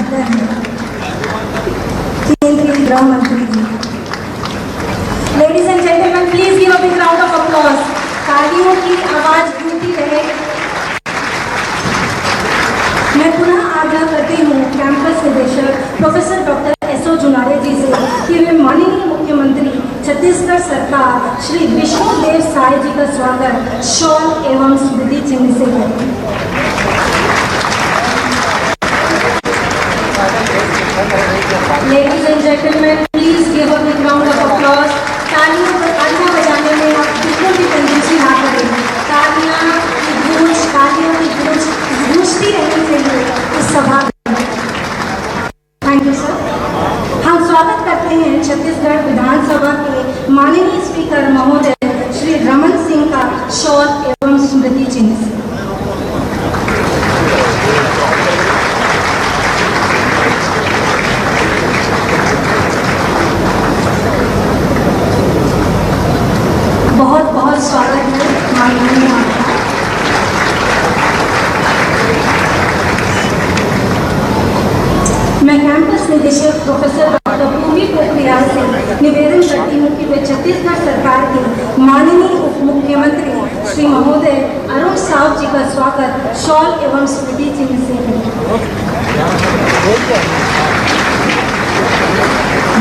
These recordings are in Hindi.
अंदर है, केंद्रीय गृह मंत्री जी। Ladies and gentleman, please give a big round of applause. तालियों की आवाज गूंजती रहे। मैं पुनः आग्रह करती हूँ कैंपस निदेशक प्रोफेसर डॉक्टर एसओ जुनारे जी से कि वे माननीय मुख्यमंत्री छत्तीसगढ़ सरकार श्री विष्णुदेव साय जी का स्वागत शॉल एवं स्मृति चिन्ह से करें। Ladies and gentleman, please give a big round of applause. तालियां बजाने में आप बिल्कुल भी कंजूसी ना करें। तालियों की गूंज गूंजती रहनी चाहिए इस सभा में। Thank you sir. हम स्वागत करते हैं छत्तीसगढ़ विधानसभा के माननीय स्पीकर महोदय श्री रमन सिंह का शॉल एवं स्मृति चिन्ह से। बहुत बहुत स्वागत है माननीय आपका। मैं कैंपस निदेशक प्रोफेसर डॉक्टर भूमि पोखरियाल से निवेदन करती हूँ कि वे छत्तीसगढ़ सरकार के माननीय उप मुख्यमंत्री श्री महोदय अरुण साव जी का स्वागत शॉल एवं स्मृति चिन्ह से करें।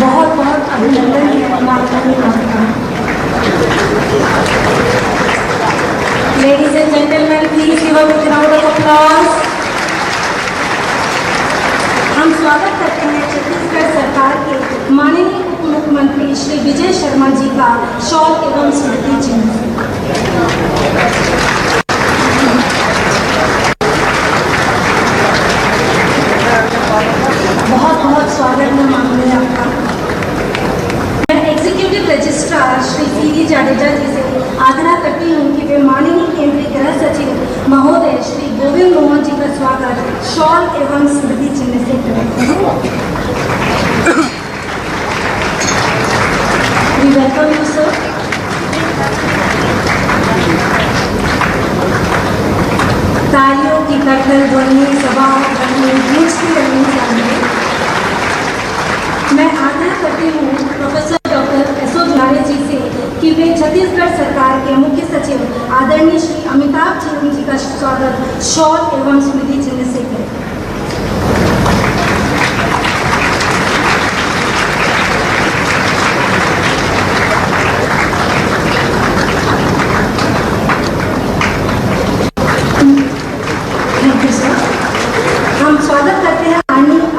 बहुत बहुत अभिनंदन है माननीय आपका। Ladies and gentlemen, please give a big round of applause. हम स्वागत करते हैं छत्तीसगढ़ सरकार के माननीय उप मुख्यमंत्री श्री विजय शर्मा जी का शॉल एवं स्मृति चिन्ह। बहुत बहुत स्वागत है माननीय आपका। मैं executive registrar Shri C D Jadeja ji से आग्रह करती हूँ कि वे माननीय केंद्रीय गृह सचिव महोदय श्री गोविंद मोहन जी का स्वागत शॉल एवं स्मृति चिन्ह से करें। We welcome you, sir. तालियों की कड़कड़ ध्वनि सभा गूंजती रहनी चाहिए। मैं आग्रह करती हूँ प्रोफेसर डॉक्टर एसओ जुनारे जी से कि वे छत्तीसगढ़ सरकार के मुख्य सचिव आदरणीय श्री अमिताभ चरण जी का स्वागत शॉल एवं स्मृति चिन्ह से करें। Thank you sir. हम स्वागत करते हैं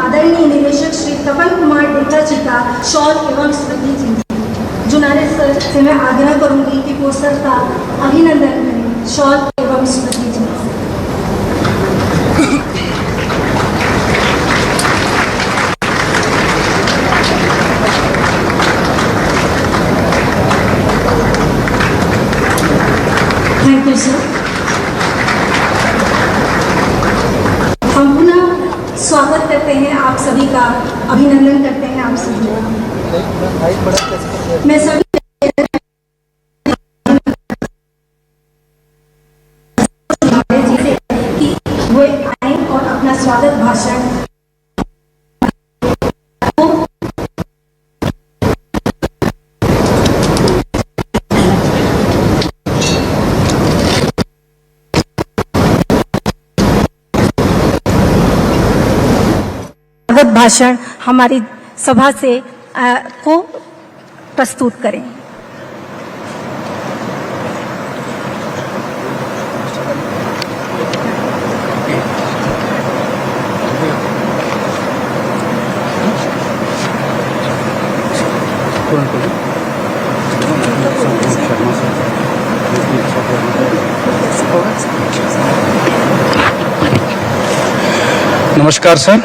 आदरणीय निदेशक श्री तपन कुमार डेका जी का शॉल एवं स्मृति चिन्ह। जुनारे सर से मैं आग्रह करूंगी कि वो सर का अभिनंदन करें शॉल एवं स्मृति चिन्ह से। Thank you sir. हम पुनः स्वागत करते हैं आप सभी का, अभिनंदन करते हैं आप सभी का। मैं सभी जी से कि वो आए और अपना स्वागत भाषण हमारी सभा से को प्रस्तुत करें। नमस्कार सर।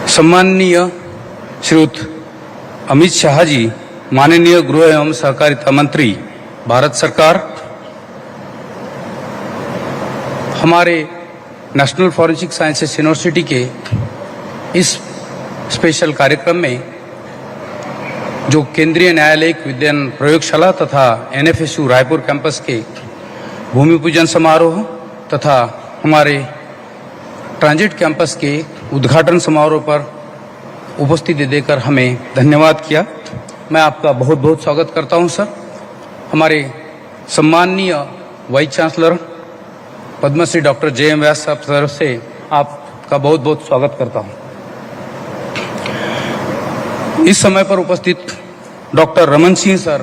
सम्माननीय श्रीयुत अमित शाह जी, माननीय गृह एवं सहकारिता मंत्री भारत सरकार, हमारे नेशनल फॉरेंसिक साइंसेस यूनिवर्सिटी के इस स्पेशल कार्यक्रम में जो केंद्रीय न्यायालयिक विज्ञान प्रयोगशाला तथा एनएफएसयू रायपुर कैंपस के भूमि पूजन समारोह तथा हमारे ट्रांजिट कैंपस के उद्घाटन समारोह पर उपस्थिति देकर हमें धन्यवाद किया। मैं आपका बहुत बहुत स्वागत करता हूं सर। हमारे सम्माननीय vice chancellor Padmashri doctor J M. Vyas साहब तरफ से आपका बहुत बहुत स्वागत करता हूं। इस समय पर उपस्थित डॉक्टर रमन सिंह सर,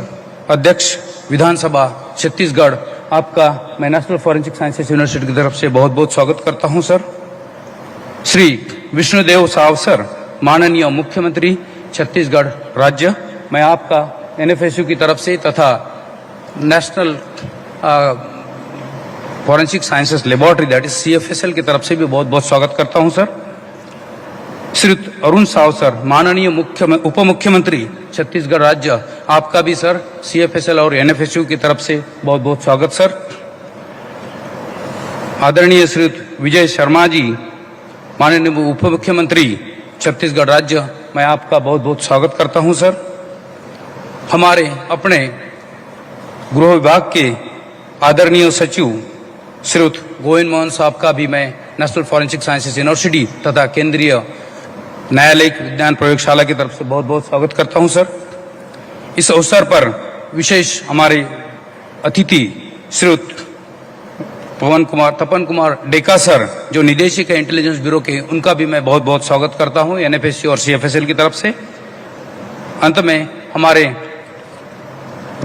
अध्यक्ष विधानसभा छत्तीसगढ़, आपका मैं नेशनल फॉरेंसिक साइंसेज यूनिवर्सिटी की तरफ से बहुत बहुत स्वागत करता हूं सर। श्री विष्णुदेव साव सर, माननीय मुख्यमंत्री छत्तीसगढ़ राज्य, मैं आपका एनएफएसयू की तरफ से तथा national forensic sciences laboratory that is CFSL की तरफ से भी बहुत बहुत स्वागत करता हूं सर। श्री अरुण साव सर, माननीय उप मुख्यमंत्री छत्तीसगढ़ राज्य, आपका भी सर सीएफएसएल और एनएफएसयू की तरफ से बहुत बहुत स्वागत सर। आदरणीय श्री विजय शर्मा जी, माननीय उप मुख्यमंत्री छत्तीसगढ़ राज्य, मैं आपका बहुत बहुत स्वागत करता हूं सर। हमारे अपने गृह विभाग के आदरणीय सचिव श्री गोविंद मोहन साहब का भी मैं नेशनल फॉरेंसिक साइंसेज यूनिवर्सिटी तथा केंद्रीय न्यायालयिक विज्ञान प्रयोगशाला की तरफ से बहुत बहुत स्वागत करता हूं सर। इस अवसर पर विशेष हमारे अतिथि श्री तपन कुमार डेका सर, जो निदेशक है इंटेलिजेंस ब्यूरो के, उनका भी मैं बहुत बहुत स्वागत करता हूं एनएफएसयू और सीएफएसएल की तरफ से। अंत में हमारे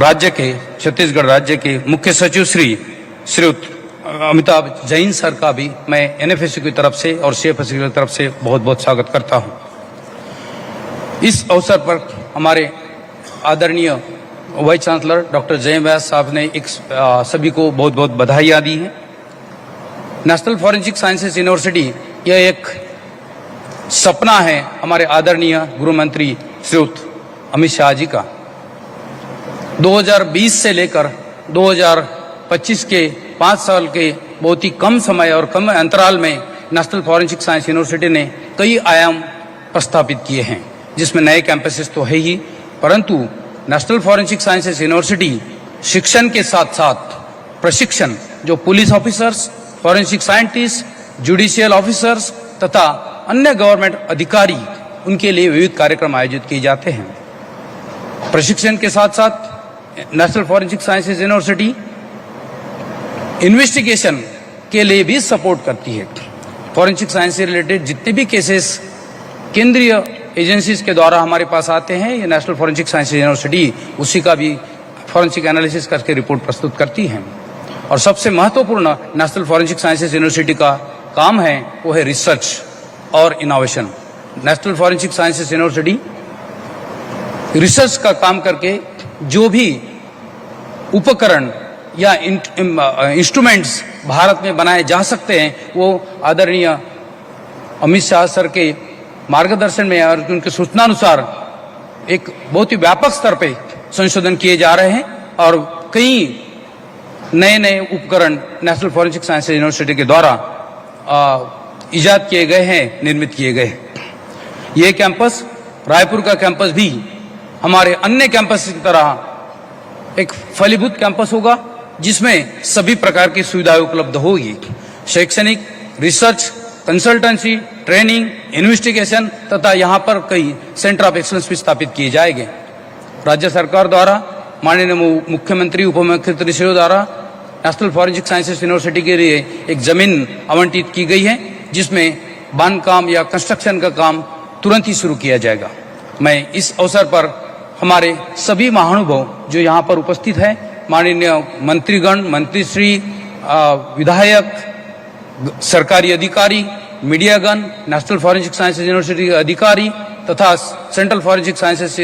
राज्य के, छत्तीसगढ़ राज्य के मुख्य सचिव श्री अमिताभ जैन सर का भी मैं एनएफएसयू की तरफ से और सीएफएसयू की तरफ से बहुत बहुत स्वागत करता हूं। इस अवसर पर हमारे आदरणीय vice chancellor doctor J M. Vyas साहब ने सभी को बहुत बहुत बधाइयाँ दी हैं। नेशनल फॉरेंसिक साइंसेज यूनिवर्सिटी यह एक सपना है हमारे आदरणीय गृह मंत्री श्री अमित शाह जी का। 2020 से लेकर 2025 के 5 साल के बहुत ही कम समय और कम अंतराल में नेशनल फॉरेंसिक साइंस यूनिवर्सिटी ने कई आयाम प्रस्तापित किए हैं, जिसमें नए कैंपसेस तो है ही, परंतु नेशनल फॉरेंसिक साइंसेज यूनिवर्सिटी शिक्षण के साथ साथ प्रशिक्षण, जो police officers, forensic scientist, judicial officers तथा अन्य गवर्नमेंट अधिकारी, उनके लिए विविध कार्यक्रम आयोजित किए जाते हैं। प्रशिक्षण के साथ साथ national forensic sciences university investigation के लिए भी सपोर्ट करती है। फॉरेंसिक साइंस से रिलेटेड जितने भी केसेस केंद्रीय एजेंसीज के द्वारा हमारे पास आते हैं, ये नेशनल फॉरेंसिक साइंस यूनिवर्सिटी उसी का भी फॉरेंसिक एनालिसिस करके रिपोर्ट प्रस्तुत करती है। और सबसे महत्वपूर्ण नेशनल फॉरेंसिक साइंसेज यूनिवर्सिटी का काम है वो है रिसर्च और innovation. National forensic sciences university research का काम करके जो भी उपकरण या इंस्ट्रूमेंट्स भारत में बनाए जा सकते हैं, वो आदरणीय अमित शाह सर के मार्गदर्शन में और उनके सूचनानुसार एक बहुत ही व्यापक स्तर पे संशोधन किए जा रहे हैं और कई नए नए उपकरण नेशनल फॉरेंसिक साइंस यूनिवर्सिटी के द्वारा इजाद किए गए हैं, निर्मित किए गए हैं। ये कैंपस, रायपुर का कैंपस भी हमारे अन्य कैंपस की तरह एक फलीभूत कैंपस होगा, जिसमें सभी प्रकार की सुविधाएं उपलब्ध होगी। शैक्षणिक, रिसर्च, कंसल्टेंसी, ट्रेनिंग, इन्वेस्टिगेशन तथा यहाँ पर कई सेंटर ऑफ एक्सलेंस भी स्थापित किए जाएंगे। राज्य सरकार द्वारा माननीय मुख्यमंत्री, उप मुख्यमंत्री श्री द्वारा नेशनल फॉरेंसिक साइंसेज यूनिवर्सिटी के लिए एक जमीन आवंटित की गई है, जिसमें बांधकाम या कंस्ट्रक्शन का काम तुरंत ही शुरू किया जाएगा। मैं इस अवसर पर हमारे सभी महानुभाव जो यहाँ पर उपस्थित हैं, माननीय मंत्रीगण, मंत्रीश्री, विधायक, सरकारी अधिकारी, मीडियागण, नेशनल फॉरेंसिक साइंसेज यूनिवर्सिटी के अधिकारी तथा सेंट्रल फॉरेंसिक साइंसेज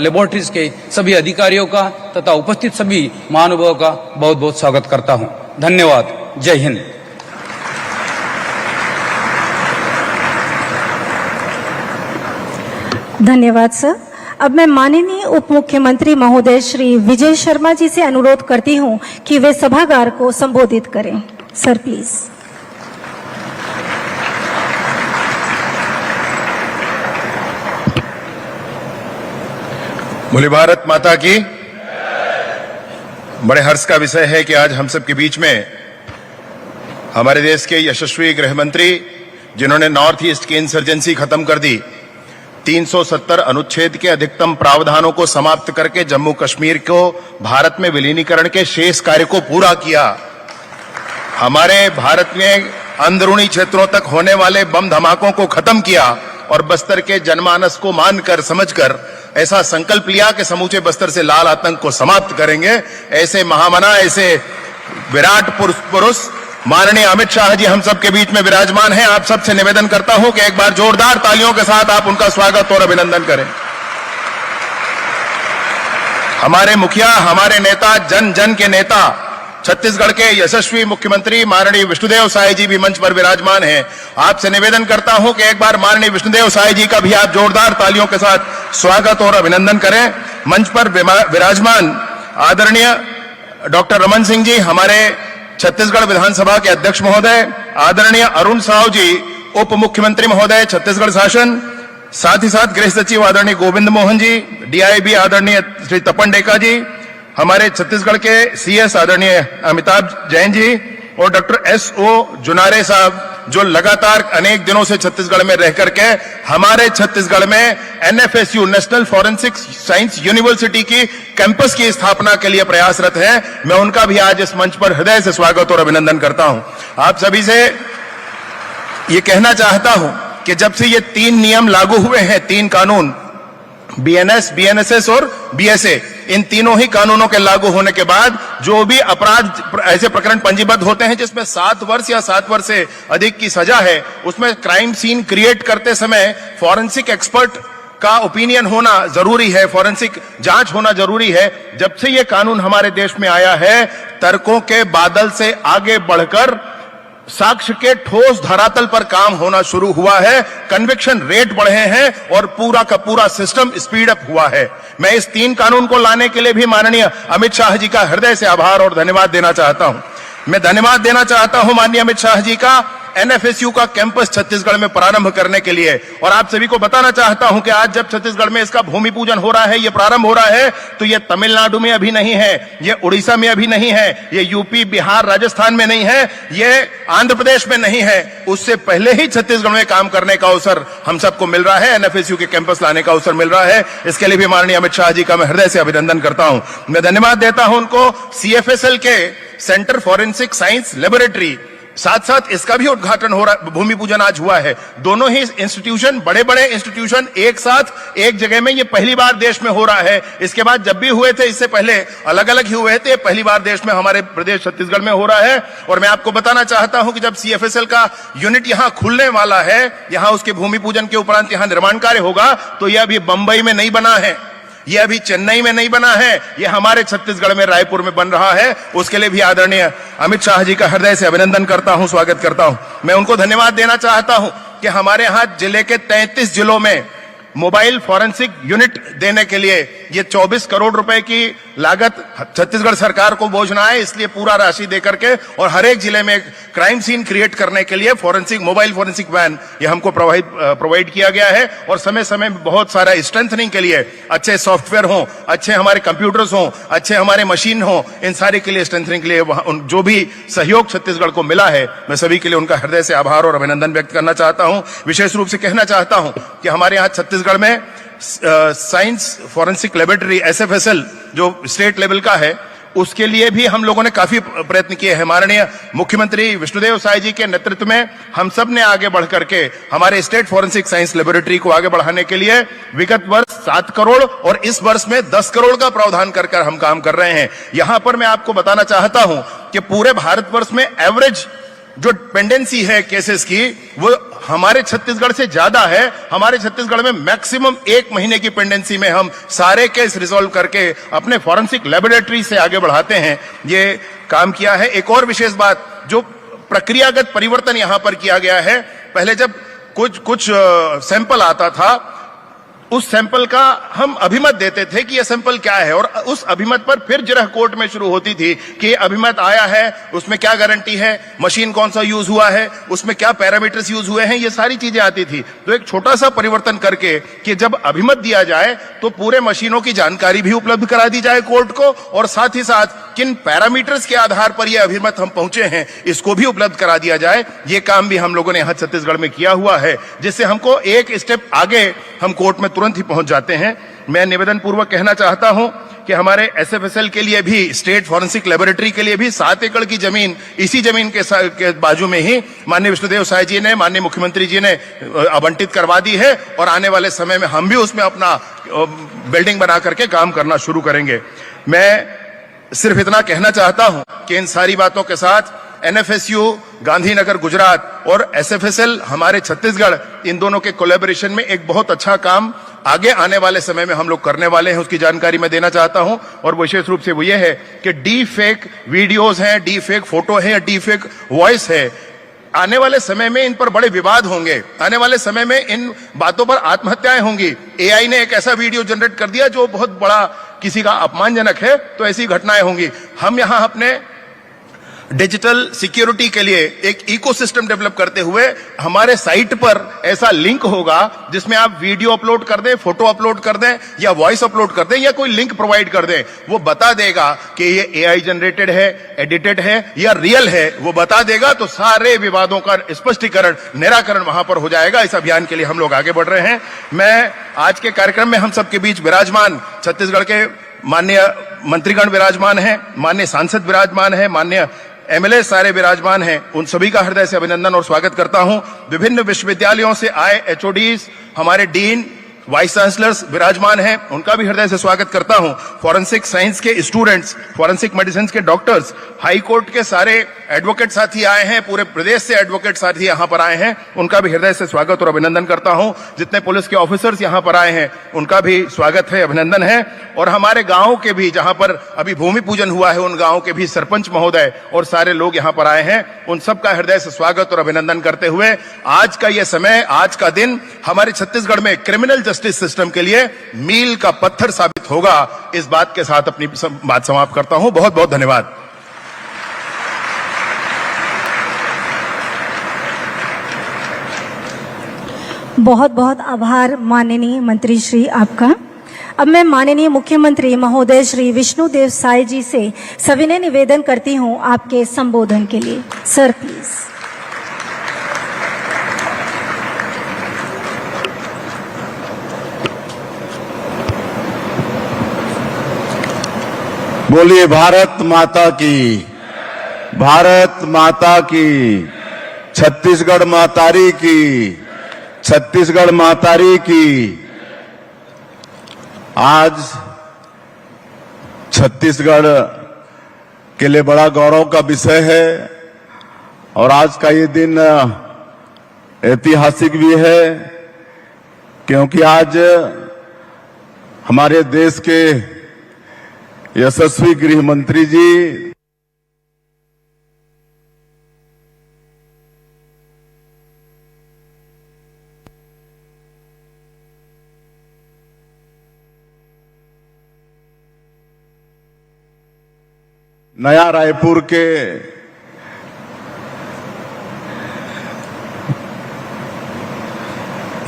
लेबोरेटरीज के सभी अधिकारियों का तथा उपस्थित सभी महानुभावों का बहुत बहुत स्वागत करता हूं। धन्यवाद। जय हिंद। धन्यवाद सर। अब मैं माननीय उप मुख्यमंत्री महोदय श्री विजय शर्मा जी से अनुरोध करती हूं कि वे सभागार को संबोधित करें। Sir please. बोले भारत माता की। बड़े हर्ष का विषय है कि आज हम सब के बीच में हमारे देश के यशस्वी गृह मंत्री जिन्होंने नॉर्थ ईस्ट की इंसर्जेंसी खत्म कर दी, 370 अनुच्छेद के अधिकतम प्रावधानों को समाप्त करके जम्मू कश्मीर को भारत में विलीनीकरण के शेष कार्य को पूरा किया, हमारे भारत में अंदरूनी क्षेत्रों तक होने वाले बम धमाकों को खत्म किया और बस्तर के जनमानस को मानकर समझकर ऐसा संकल्प लिया कि समूचे बस्तर से लाल आतंक को समाप्त करेंगे। ऐसे महामना, ऐसे विराट पुरुष माननीय अमित शाह जी हम सबके बीच में विराजमान हैं। आप सबसे निवेदन करता हूं कि एक बार जोरदार तालियों के साथ आप उनका स्वागत और अभिनंदन करें। हमारे मुखिया, हमारे नेता, जन जन के नेता, छत्तीसगढ़ के यशस्वी मुख्यमंत्री माननीय विष्णुदेव साय जी भी मंच पर विराजमान हैं। आपसे निवेदन करता हूं कि एक बार माननीय विष्णुदेव साय जी का भी आप जोरदार तालियों के साथ स्वागत और अभिनंदन करें। मंच पर विराजमान आदरणीय डॉक्टर रमन सिंह जी, हमारे छत्तीसगढ़ विधानसभा के अध्यक्ष महोदय, आदरणीय अरुण साव जी, उप मुख्यमंत्री महोदय छत्तीसगढ़ शासन, साथ ही साथ गृह सचिव आदरणीय गोविंद मोहन जी, डीआईबी आदरणीय श्री तपन डेका जी, हमारे छत्तीसगढ़ के सीएस आदरणीय अमिताभ जैन जी और डॉक्टर एसओ जुनारे साहब, जो लगातार अनेक दिनों से छत्तीसगढ़ में रह करके हमारे छत्तीसगढ़ में NFSU national forensic science university की कैंपस की स्थापना के लिए प्रयासरत हैं। मैं उनका भी आज इस मंच पर हृदय से स्वागत और अभिनंदन करता हूं। आप सभी से ये कहना चाहता हूं कि जब से ये 3 नियम लागू हुए हैं, 3 कानून, बीएनएस, बीएनएसएस और बीएसए, इन तीनों ही कानूनों के लागू होने के बाद जो भी अपराध ऐसे प्रकरण पंजीबद्ध होते हैं जिसमें 7 वर्ष या 7 वर्ष से अधिक की सजा है, उसमें क्राइम सीन क्रिएट करते समय फॉरेंसिक एक्सपर्ट का ओपिनियन होना जरूरी है, फॉरेंसिक जांच होना जरूरी है। जब से ये कानून हमारे देश में आया है, तर्कों के बादल से आगे बढ़कर साक्ष्य के ठोस धरातल पर काम होना शुरू हुआ है, कन्विक्शन रेट बढ़े हैं और पूरा का पूरा सिस्टम स्पीड अप हुआ है। मैं इस 3 कानून को लाने के लिए भी माननीय अमित शाह जी का हृदय से आभार और धन्यवाद देना चाहता हूं। मैं धन्यवाद देना चाहता हूं माननीय अमित शाह जी का एनएफएसयू का कैंपस छत्तीसगढ़ में प्रारंभ करने के लिए। और आप सभी को बताना चाहता हूं कि आज जब छत्तीसगढ़ में इसका भूमि पूजन हो रहा है, ये प्रारंभ हो रहा है, तो ये तमिलनाडु में अभी नहीं है, ये उड़ीसा में अभी नहीं है, ये यूपी, बिहार, राजस्थान में नहीं है, ये आंध्र प्रदेश में नहीं है। उससे पहले ही छत्तीसगढ़ में काम करने का अवसर हम सबको मिल रहा है, एनएफएसयू के कैंपस लाने का अवसर मिल रहा है। इसके लिए भी माननीय अमित शाह जी का मैं हृदय से अभिनंदन करता हूं। मैं धन्यवाद देता हूं उनको। सीएफएसएल के सेंटर फॉरेंसिक साइंस लेबोरेटरी, साथ साथ इसका भी उद्घाटन हो रहा, भूमि पूजन आज हुआ है। दोनों ही इंस्टीट्यूशन, बड़े बड़े इंस्टीट्यूशन एक साथ एक जगह में, ये पहली बार देश में हो रहा है। इसके बाद जब भी हुए थे इससे पहले अलग अलग ही हुए थे, पहली बार देश में हमारे प्रदेश छत्तीसगढ़ में हो रहा है। और मैं आपको बताना चाहता हूं कि जब सीएफएसएल का यूनिट यहां खुलने वाला है, यहां उसके भूमि पूजन के उपरांत यहां निर्माण कार्य होगा, तो यह अभी बंबई में नहीं बना है, यह अभी चेन्नई में नहीं बना है, यह हमारे छत्तीसगढ़ में रायपुर में बन रहा है। उसके लिए भी आदरणीय अमित शाह जी का हृदय से अभिनंदन करता हूं, स्वागत करता हूं। मैं उनको धन्यवाद देना चाहता हूं कि हमारे यहां जिले के 33 जिलों में मोबाइल फॉरेंसिक यूनिट देने के लिए ये 24 करोड़ रुपए की लागत छत्तीसगढ़ सरकार को बोझना है। इसलिए पूरा राशि देकर के और हर एक जिले में क्राइम सीन क्रिएट करने के लिए मोबाइल फॉरेंसिक वैन ये हमको प्रोवाइड किया गया है। और समय समय में बहुत सारा स्ट्रेंथनिंग के लिए अच्छे सॉफ्टवेयर हों, अच्छे हमारे कंप्यूटर्स हों, अच्छे हमारे मशीन हों, इन सारे के लिए स्ट्रेंथनिंग के लिए जो भी सहयोग छत्तीसगढ़ को मिला है, मैं सभी के लिए उनका हृदय से आभार और अभिनंदन व्यक्त करना चाहता हूं। विशेष रूप से कहना चाहता हूं कि हमारे यहाँ छत्तीसगढ़ में साइंस फॉरेंसिक लेबोरेटरी एसएफएसएल जो स्टेट लेवल का है, उसके लिए भी हम लोगों ने काफी प्रयत्न किए हैं। माननीय मुख्यमंत्री विष्णुदेव साय जी के नेतृत्व में हम सब ने आगे बढ़ करके हमारे स्टेट फॉरेंसिक साइंस लेबोरेटरी को आगे बढ़ाने के लिए विगत वर्ष 7 करोड़ और इस वर्ष में 10 करोड़ का प्रावधान कर हम काम कर रहे हैं। यहां पर मैं आपको बताना चाहता हूं कि पूरे भारतवर्ष में एवरेज जो पेंडेंसी है केसेस की, वो हमारे छत्तीसगढ़ से ज्यादा है। हमारे छत्तीसगढ़ में मैक्सिमम 1 महीने की पेंडेंसी में हम सारे केस रिजॉल्व करके अपने फॉरेंसिक लेबोरेटरी से आगे बढ़ाते हैं। ये काम किया है। एक और विशेष बात, जो प्रक्रियागत परिवर्तन यहां पर किया गया है, पहले जब कुछ सैंपल आता था, उस सैंपल का हम अभिमत देते थे कि यह सैंपल क्या है, और उस अभिमत पर फिर जिरह कोर्ट में शुरू होती थी कि अभिमत आया है, उसमें क्या गारंटी है, मशीन कौन सा यूज हुआ है, उसमें क्या पैरामीटर्स यूज हुए हैं, ये सारी चीजें आती थी। तो एक छोटा सा परिवर्तन करके कि जब अभिमत दिया जाए तो पूरे मशीनों की जानकारी भी उपलब्ध करा दी जाए कोर्ट को, और साथ ही साथ किन पैरामीटर्स के आधार पर ये अभिमत हम पहुंचे हैं, इसको भी उपलब्ध करा दिया जाए। ये काम भी हम लोगों ने यहां छत्तीसगढ़ में किया हुआ है, जिससे हमको एक स्टेप आगे हम कोर्ट में तुरंत ही पहुंच जाते हैं। मैं निवेदन पूर्वक कहना चाहता हूं कि हमारे एसएफएसएल के लिए भी, स्टेट फॉरेंसिक लेबोरेटरी के लिए भी 7 एकड़ की जमीन इसी जमीन के बाजू में ही माननीय विष्णुदेव साय जी ने, माननीय मुख्यमंत्री जी ने आवंटित करवा दी है और आने वाले समय में हम भी उसमें अपना बिल्डिंग बना करके काम करना शुरू करेंगे। मैं सिर्फ इतना कहना चाहता हूं कि इन सारी बातों के साथ एनएफएसयू गांधीनगर गुजरात और एसएफएसएल हमारे छत्तीसगढ़, इन दोनों के कोलैबोरेशन में एक बहुत अच्छा काम आगे आने वाले समय में हम लोग करने वाले हैं, उसकी जानकारी मैं देना चाहता हूं। और विशेष रूप से वो ये है कि डी फेक वीडियोज हैं, डी फेक फोटो है, डी फेक वॉइस है, आने वाले समय में इन पर बड़े विवाद होंगे, आने वाले समय में इन बातों पर आत्महत्याएं होंगी। एआई ने एक ऐसा वीडियो जनरेट कर दिया जो बहुत बड़ा किसी का अपमानजनक है, तो ऐसी घटनाएं होंगी। हम यहां अपने डिजिटल सिक्योरिटी के लिए एक इकोसिस्टम डेवलप करते हुए हमारे साइट पर ऐसा लिंक होगा जिसमें आप वीडियो अपलोड कर दें, फोटो अपलोड कर दें या वॉइस अपलोड कर दें या कोई लिंक प्रोवाइड कर दें, वो बता देगा कि ये एआई जनरेटेड है, एडिटेड है या रियल है, वो बता देगा। तो सारे विवादों का स्पष्टीकरण, निराकरण वहां पर हो जाएगा। इस अभियान के लिए हम लोग आगे बढ़ रहे हैं। मैं आज के कार्यक्रम में हम सबके बीच विराजमान छत्तीसगढ़ के माननीय मंत्रीगण विराजमान हैं, माननीय सांसद विराजमान हैं, माननीय एमएलए सारे विराजमान हैं, उन सभी का हृदय से अभिनंदन और स्वागत करता हूं। विभिन्न विश्वविद्यालयों से आए एचओडीज, हमारे डीन, वाइस चांसलर्स विराजमान हैं, उनका भी हृदय से स्वागत करता हूं। फॉरेंसिक साइंस के स्टूडेंट्स, फॉरेंसिक मेडिसिन के डॉक्टर्स, हाई कोर्ट के सारे एडवोकेट साथी आए हैं, पूरे प्रदेश से एडवोकेट साथी यहां पर आए हैं, उनका भी हृदय से स्वागत और अभिनंदन करता हूं। जितने पुलिस के ऑफिसर्स यहां पर आए हैं, उनका भी स्वागत है, अभिनंदन है। और हमारे गांव के भी, जहां पर अभी भूमि पूजन हुआ है, उन गांव के भी सरपंच महोदय और सारे लोग यहां पर आए हैं, उन सबका हृदय से स्वागत और अभिनंदन करते हुए आज का यह समय, आज का दिन हमारे छत्तीसगढ़ में क्रिमिनल जस्टिस सिस्टम के लिए मील का पत्थर साबित होगा। इस बात के साथ अपनी बात समाप्त करता हूं। बहुत बहुत धन्यवाद। बहुत बहुत आभार माननीय मंत्री श्री आपका। अब मैं माननीय मुख्यमंत्री महोदय श्री विष्णुदेव साय जी से सविनय निवेदन करती हूं आपके संबोधन के लिए। Sir please. बोलिए भारत माता की, भारत माता की, छत्तीसगढ़ मातारी की, छत्तीसगढ़ मातारी की। आज छत्तीसगढ़ के लिए बड़ा गौरव का विषय है और आज का ये दिन ऐतिहासिक भी है, क्योंकि आज हमारे देश के यशस्वी गृह मंत्री जी नया रायपुर के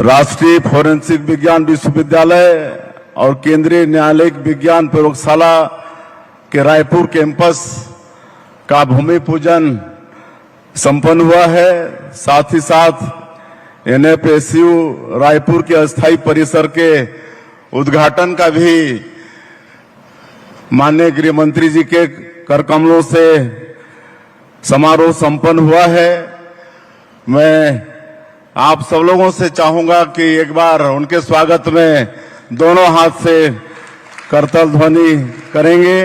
राष्ट्रीय फोरेंसिक विज्ञान विश्वविद्यालय और केंद्रीय न्यायालयिक विज्ञान प्रयोगशाला के रायपुर कैंपस का भूमि पूजन संपन्न हुआ है। साथ ही साथ एनएफएसयू रायपुर के अस्थायी परिसर के उद्घाटन का भी माननीय गृह मंत्री जी के कर कमलों से समारोह संपन्न हुआ है। मैं आप सब लोगों से चाहूंगा कि एक बार उनके स्वागत में दोनों हाथ से करताल ध्वनि करेंगे।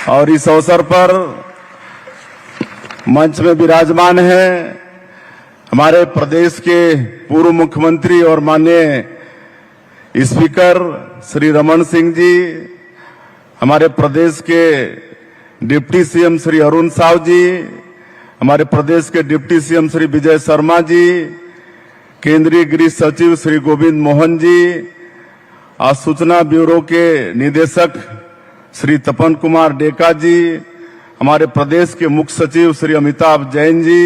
और इस अवसर पर मंच में विराजमान हैं हमारे प्रदेश के पूर्व मुख्यमंत्री और माननीय स्पीकर श्री रमन सिंह जी, हमारे प्रदेश के डिप्टी सीएम श्री अरुण साव जी, हमारे प्रदेश के डिप्टी सीएम श्री विजय शर्मा जी, केंद्रीय गृह सचिव श्री गोविंद मोहन जी, और सूचना ब्यूरो के निदेशक श्री तपन कुमार डेका जी, हमारे प्रदेश के मुख्य सचिव श्री अमिताभ जैन जी,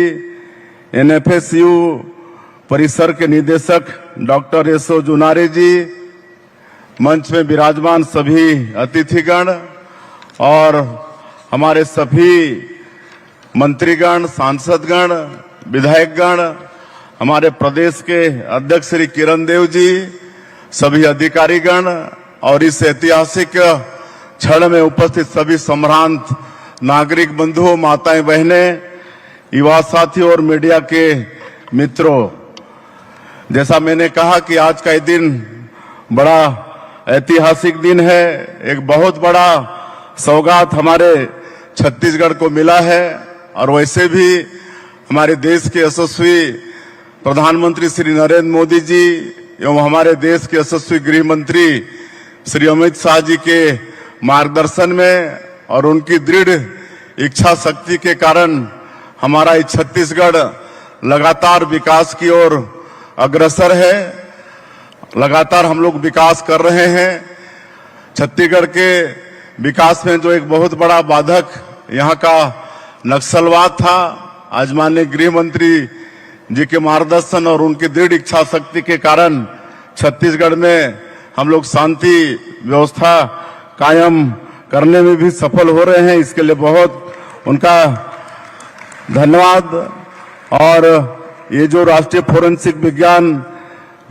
एनएफएसयू परिसर के निदेशक डॉक्टर एसओ जुनारे जी, मंच में विराजमान सभी अतिथिगण और हमारे सभी मंत्रीगण, सांसदगण, विधायकगण, हमारे प्रदेश के अध्यक्ष श्री किरण देव जी, सभी अधिकारीगण और इस ऐतिहासिक क्षण में उपस्थित सभी सम्भ्रांत नागरिक बंधुओं, माताएं, बहनें, युवा साथियों और मीडिया के मित्रों, जैसा मैंने कहा कि आज का ये दिन बड़ा ऐतिहासिक दिन है। एक बहुत बड़ा सौगात हमारे छत्तीसगढ़ को मिला है और वैसे भी हमारे देश के यशस्वी प्रधानमंत्री श्री नरेंद्र मोदी जी एवं हमारे देश के यशस्वी गृह मंत्री श्री अमित शाह जी के मार्गदर्शन में और उनकी दृढ़ इच्छा शक्ति के कारण हमारा छत्तीसगढ़ लगातार विकास की ओर अग्रसर है। लगातार हम लोग विकास कर रहे हैं। छत्तीसगढ़ के विकास में जो एक बहुत बड़ा बाधक यहाँ का नक्सलवाद था, आज माननीय गृह मंत्री जी के मार्गदर्शन और उनकी दृढ़ इच्छा शक्ति के कारण छत्तीसगढ़ में हम लोग शांति व्यवस्था कायम करने में भी सफल हो रहे हैं। इसके लिए बहुत उनका धन्यवाद। और ये जो राष्ट्रीय फोरेंसिक विज्ञान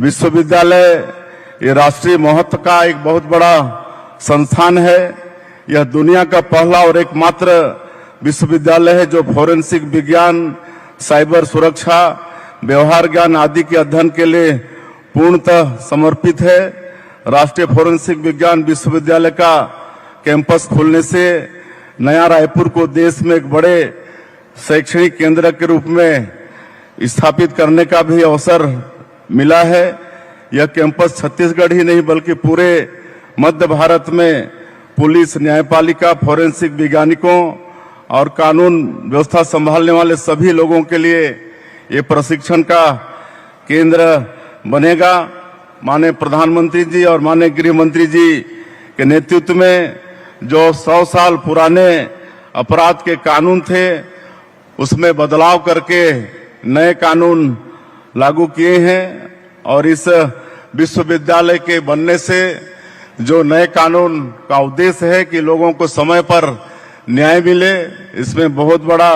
विश्वविद्यालय, ये राष्ट्रीय महत्व का एक बहुत बड़ा संस्थान है। यह दुनिया का पहला और एकमात्र विश्वविद्यालय है जो फोरेंसिक विज्ञान, साइबर सुरक्षा, व्यवहार ज्ञान आदि के अध्ययन के लिए पूर्णतः समर्पित है। राष्ट्रीय फोरेंसिक विज्ञान विश्वविद्यालय का कैंपस खुलने से नया रायपुर को देश में एक बड़े शैक्षणिक केंद्र के रूप में स्थापित करने का भी अवसर मिला है। यह कैंपस छत्तीसगढ़ ही नहीं बल्कि पूरे मध्य भारत में पुलिस, न्यायपालिका, फोरेंसिक वैज्ञानिकों और कानून व्यवस्था संभालने वाले सभी लोगों के लिए ये प्रशिक्षण का केंद्र बनेगा। माननीय प्रधानमंत्री जी और माननीय गृह मंत्री जी के नेतृत्व में जो 100 साल पुराने अपराध के कानून थे उसमें बदलाव करके नए कानून लागू किए हैं और इस विश्वविद्यालय के बनने से जो नए कानून का उद्देश्य है कि लोगों को समय पर न्याय मिले, इसमें बहुत बड़ा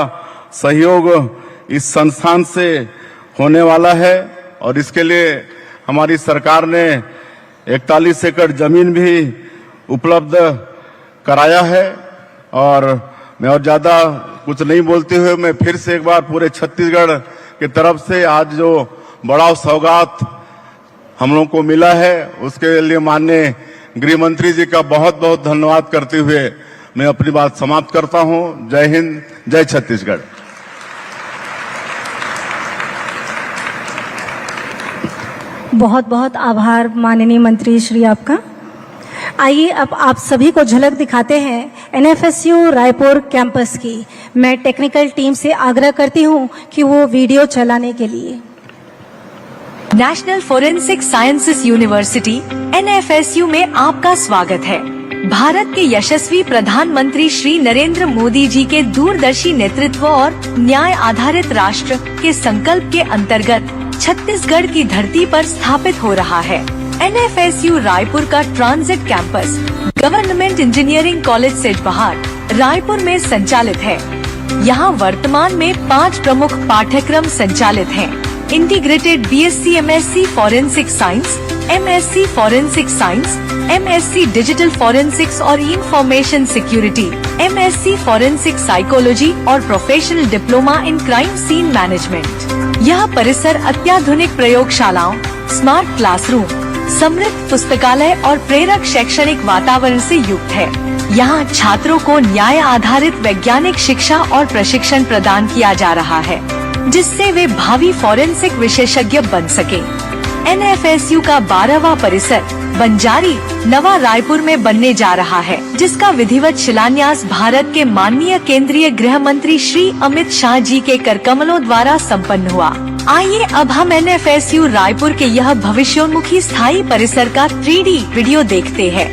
सहयोग इस संस्थान से होने वाला है। और इसके लिए हमारी सरकार ने 41 एकड़ जमीन भी उपलब्ध कराया है। और मैं और ज्यादा कुछ नहीं बोलते हुए मैं फिर से एक बार पूरे छत्तीसगढ़ की तरफ से आज जो बड़ा सौगात हम लोगों को मिला है उसके लिए माननीय गृह मंत्री जी का बहुत बहुत धन्यवाद करते हुए मैं अपनी बात समाप्त करता हूं। जय हिंद, जय छत्तीसगढ़। बहुत बहुत आभार माननीय मंत्री श्री आपका। आइए अब आप सभी को झलक दिखाते हैं एनएफएसयू रायपुर कैंपस की। मैं टेक्निकल टीम से आग्रह करती हूं कि वो वीडियो चलाने के लिए। National forensic sciences university NFSU में आपका स्वागत है। भारत के यशस्वी प्रधानमंत्री श्री नरेंद्र मोदी जी के दूरदर्शी नेतृत्व और न्याय आधारित राष्ट्र के संकल्प के अंतर्गत छत्तीसगढ़ की धरती पर स्थापित हो रहा है। एनएफएसयू रायपुर का transit campus government engineering college Sejbahar Raipur में संचालित है। यहाँ वर्तमान में 5 प्रमुख पाठ्यक्रम संचालित हैं। Integrated BSc MSc forensic science, MSc forensic science, MSc digital forensics और information security, MSc forensic psychology और professional diploma in crime scene management. यह परिसर अत्याधुनिक प्रयोगशालाओं, स्मार्ट क्लासरूम, समृद्ध पुस्तकालय और प्रेरक शैक्षणिक वातावरण से युक्त है। यहाँ छात्रों को न्याय आधारित वैज्ञानिक शिक्षा और प्रशिक्षण प्रदान किया जा रहा है, जिससे वे भावी फॉरेंसिक विशेषज्ञ बन सके। एनएफएसयू का 12वां परिसर बंजारी नवा रायपुर में बनने जा रहा है, जिसका विधिवत शिलान्यास भारत के माननीय केंद्रीय गृह मंत्री श्री अमित शाह जी के करकमलों द्वारा संपन्न हुआ। आइए अब हम एनएफएसयू रायपुर के यह भविष्योन्मुखी स्थायी परिसर का 3D वीडियो देखते हैं।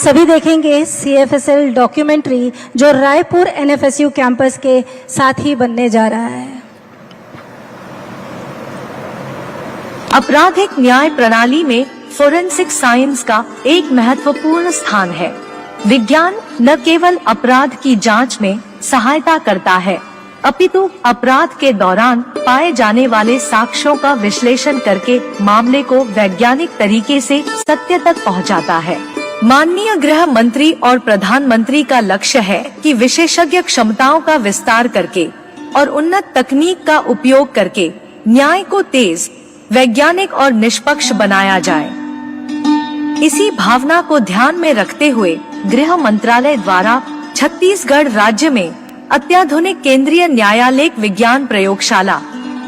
सभी देखेंगे CFSL डॉक्यूमेंट्री जो रायपुर NFSU कैंपस के साथ ही बनने जा रहा है। आपराधिक न्याय प्रणाली में फोरेंसिक साइंस का एक महत्वपूर्ण स्थान है। विज्ञान न केवल अपराध की जांच में सहायता करता है, अपितु अपराध के दौरान पाए जाने वाले साक्ष्यों का विश्लेषण करके मामले को वैज्ञानिक तरीके से सत्य तक पहुंचाता है। माननीय गृह मंत्री और प्रधानमंत्री का लक्ष्य है कि विशेषज्ञ क्षमताओं का विस्तार करके और उन्नत तकनीक का उपयोग करके न्याय को तेज, वैज्ञानिक और निष्पक्ष बनाया जाए। इसी भावना को ध्यान में रखते हुए गृह मंत्रालय द्वारा छत्तीसगढ़ राज्य में अत्याधुनिक केंद्रीय न्यायालयिक विज्ञान प्रयोगशाला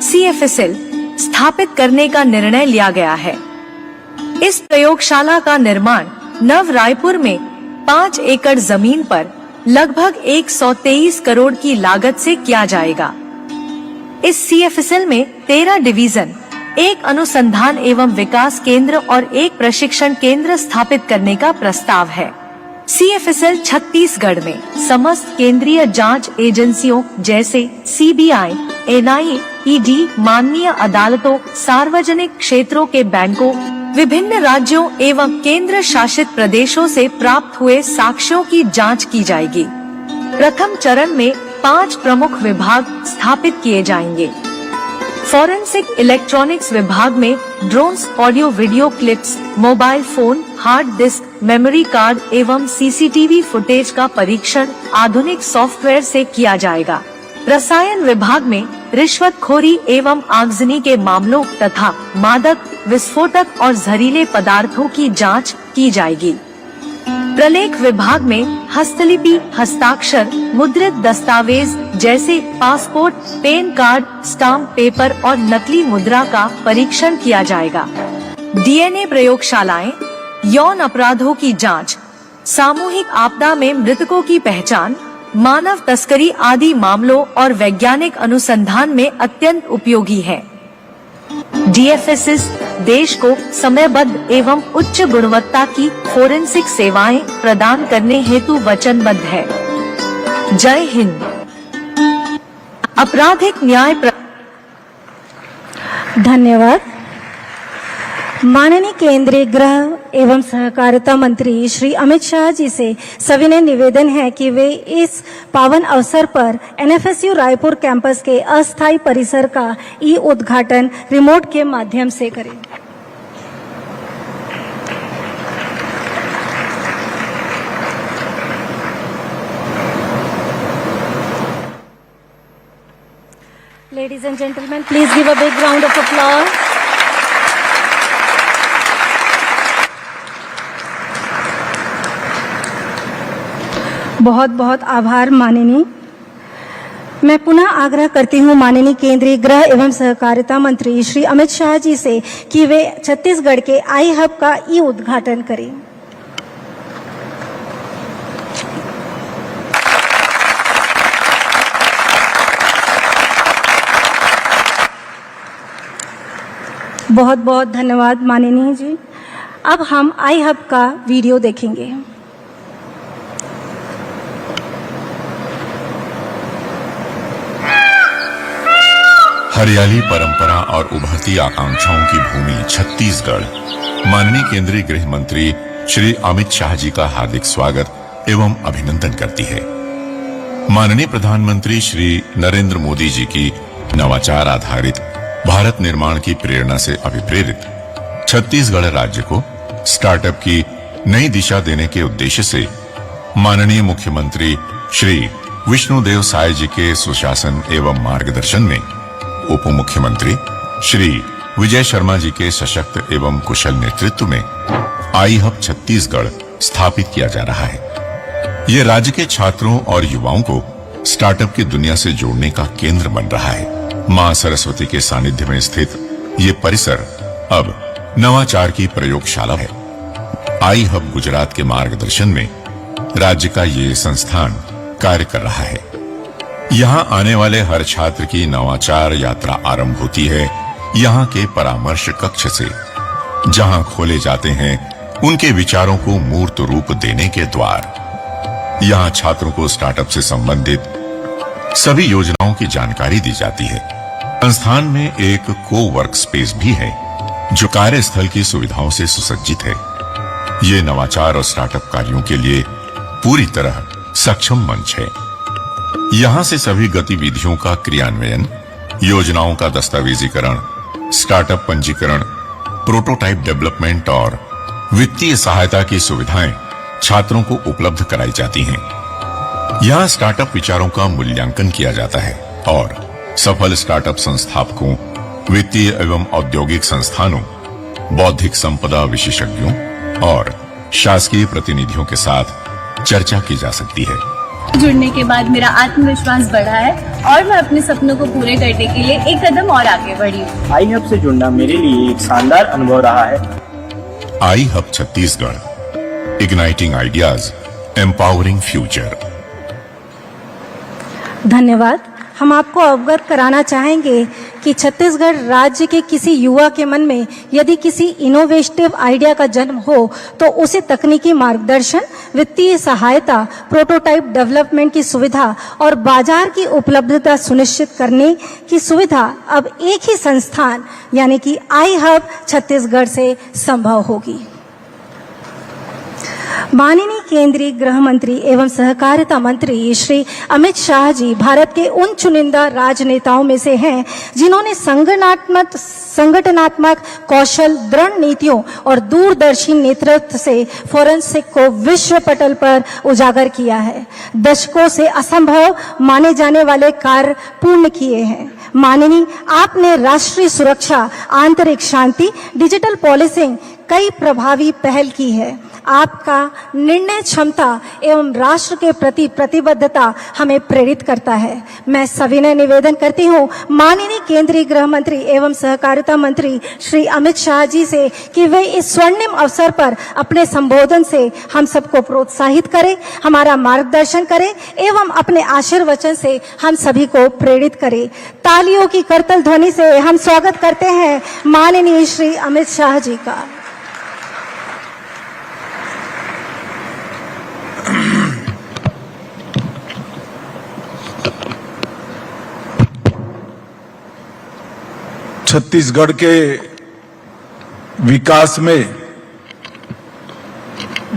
CFSL स्थापित करने का निर्णय लिया गया है। इस प्रयोगशाला का निर्माण नव रायपुर में 5 एकड़ जमीन पर लगभग 123 करोड़ की लागत से किया जाएगा। इस CFSL में 13 डिवीजन, एक अनुसंधान एवं विकास केंद्र और एक प्रशिक्षण केंद्र स्थापित करने का प्रस्ताव है। CFSL छत्तीसगढ़ में समस्त केंद्रीय जांच एजेंसियों जैसे CBI, NIA, ED, माननीय अदालतों, सार्वजनिक क्षेत्रों के बैंकों, विभिन्न राज्यों एवं केंद्र शासित प्रदेशों से प्राप्त हुए साक्ष्यों की जांच की जाएगी। प्रथम चरण में 5 प्रमुख विभाग स्थापित किए जाएंगे। फॉरेंसिक इलेक्ट्रॉनिक्स विभाग में drones, audio video clips, mobile phone, hard disk, memory card एवं CCTV फुटेज का परीक्षण आधुनिक सॉफ्टवेयर से किया जाएगा। रसायन विभाग में रिश्वतखोरी एवं आगजनी के मामलों तथा मादक, विस्फोटक और जहरीले पदार्थों की जांच की जाएगी। प्रलेख विभाग में हस्तलिपि, हस्ताक्षर, मुद्रित दस्तावेज जैसे passport, pan card, stamp paper और नकली मुद्रा का परीक्षण किया जाएगा। DNA प्रयोगशालाएं यौन अपराधों की जांच, सामूहिक आपदा में मृतकों की पहचान, मानव तस्करी आदि मामलों और वैज्ञानिक अनुसंधान में अत्यंत उपयोगी है। DFSS देश को समयबद्ध एवं उच्च गुणवत्ता की फोरेंसिक सेवाएं प्रदान करने हेतु वचनबद्ध है। जय हिंद। आपराधिक न्याय धन्यवाद। माननीय केंद्रीय गृह एवं सहकारिता मंत्री श्री अमित शाह जी से सविनय निवेदन है कि वे इस पावन अवसर पर NFSU रायपुर कैंपस के अस्थायी परिसर का उद्घाटन रिमोट के माध्यम से करें। Ladies and gentlemen, please give a big round of applause. बहुत बहुत आभार माननीय। मैं पुनः आग्रह करती हूँ माननीय केंद्रीय गृह एवं सहकारिता मंत्री श्री अमित शाह जी से कि वे छत्तीसगढ़ के iHub का उद्घाटन करें। बहुत बहुत धन्यवाद माननीय जी। अब हम iHub का वीडियो देखेंगे। हरियाली परंपरा और उभरती आकांक्षाओं की भूमि छत्तीसगढ़ माननीय केंद्रीय गृह मंत्री श्री अमित शाह जी का हार्दिक स्वागत एवं अभिनंदन करती है। माननीय प्रधानमंत्री श्री नरेंद्र मोदी जी की नवाचार आधारित भारत निर्माण की प्रेरणा से अभिप्रेरित छत्तीसगढ़ राज्य को स्टार्टअप की नई दिशा देने के उद्देश्य से माननीय मुख्यमंत्री श्री विष्णुदेव साय जी के सुशासन एवं मार्गदर्शन में उप मुख्यमंत्री श्री विजय शर्मा जी के सशक्त एवं कुशल नेतृत्व में iHub छत्तीसगढ़ स्थापित किया जा रहा है। ये राज्य के छात्रों और युवाओं को स्टार्टअप की दुनिया से जोड़ने का केंद्र बन रहा है। मां सरस्वती के सानिध्य में स्थित ये परिसर अब नवाचार की प्रयोगशाला है। iHub गुजरात के मार्गदर्शन में राज्य का ये संस्थान कार्य कर रहा है। यहाँ आने वाले हर छात्र की नवाचार यात्रा आरंभ होती है यहाँ के परामर्श कक्ष से, जहाँ खोले जाते हैं उनके विचारों को मूर्त रूप देने के द्वार। यहाँ छात्रों को स्टार्टअप से संबंधित सभी योजनाओं की जानकारी दी जाती है। संस्थान में एक को वर्क स्पेस भी है जो कार्यस्थल की सुविधाओं से सुसज्जित है। ये नवाचार और स्टार्टअप कार्यों के लिए पूरी तरह सक्षम मंच है। यहाँ से सभी गतिविधियों का क्रियान्वयन, योजनाओं का दस्तावेजीकरण, स्टार्टअप पंजीकरण, प्रोटोटाइप डेवलपमेंट और वित्तीय सहायता की सुविधाएं छात्रों को उपलब्ध कराई जाती हैं। यहाँ स्टार्टअप विचारों का मूल्यांकन किया जाता है और सफल स्टार्टअप संस्थापकों, वित्तीय एवं औद्योगिक संस्थानों, बौद्धिक संपदा विशेषज्ञों और शासकीय प्रतिनिधियों के साथ चर्चा की जा सकती है। जुड़ने के बाद मेरा आत्मविश्वास बढ़ा है और मैं अपने सपनों को पूरे करने के लिए एक कदम और आगे बढ़ी हूँ। आई हब से जुड़ना मेरे लिए एक शानदार अनुभव रहा है। I hub Chhattisgarh, igniting ideas, empowering future. धन्यवाद। हम आपको अवगत कराना चाहेंगे कि छत्तीसगढ़ राज्य के किसी युवा के मन में यदि किसी इनोवेटिव आइडिया का जन्म हो तो उसे तकनीकी मार्गदर्शन, वित्तीय सहायता, प्रोटोटाइप डेवलपमेंट की सुविधा और बाजार की उपलब्धता सुनिश्चित करने की सुविधा अब एक ही संस्थान यानी कि आई हब छत्तीसगढ़ से संभव होगी। माननीय केंद्रीय गृह मंत्री एवं सहकारिता मंत्री श्री अमित शाह जी भारत के उन चुनिंदा राजनेताओं में से हैं जिन्होंने संगठनात्मक कौशल, दृढ़ नीतियों और दूरदर्शी नेतृत्व से फोरेंसिक को विश्व पटल पर उजागर किया है। दशकों से असंभव माने जाने वाले कार्य पूर्ण किए हैं। माननीय, आपने राष्ट्रीय सुरक्षा, आंतरिक शांति, डिजिटल पॉलिसिंग कई प्रभावी पहल की है। आपका निर्णय क्षमता एवं राष्ट्र के प्रति प्रतिबद्धता हमें प्रेरित करता है। मैं सविनय निवेदन करती हूँ माननीय केंद्रीय गृह मंत्री एवं सहकारिता मंत्री श्री अमित शाह जी से कि वे इस स्वर्णिम अवसर पर अपने संबोधन से हम सबको प्रोत्साहित करें, हमारा मार्गदर्शन करें एवं अपने आशीर्वचन से हम सभी को प्रेरित करें। तालियों की करतल ध्वनि से हम स्वागत करते हैं माननीय श्री अमित शाह जी का। छत्तीसगढ़ के विकास में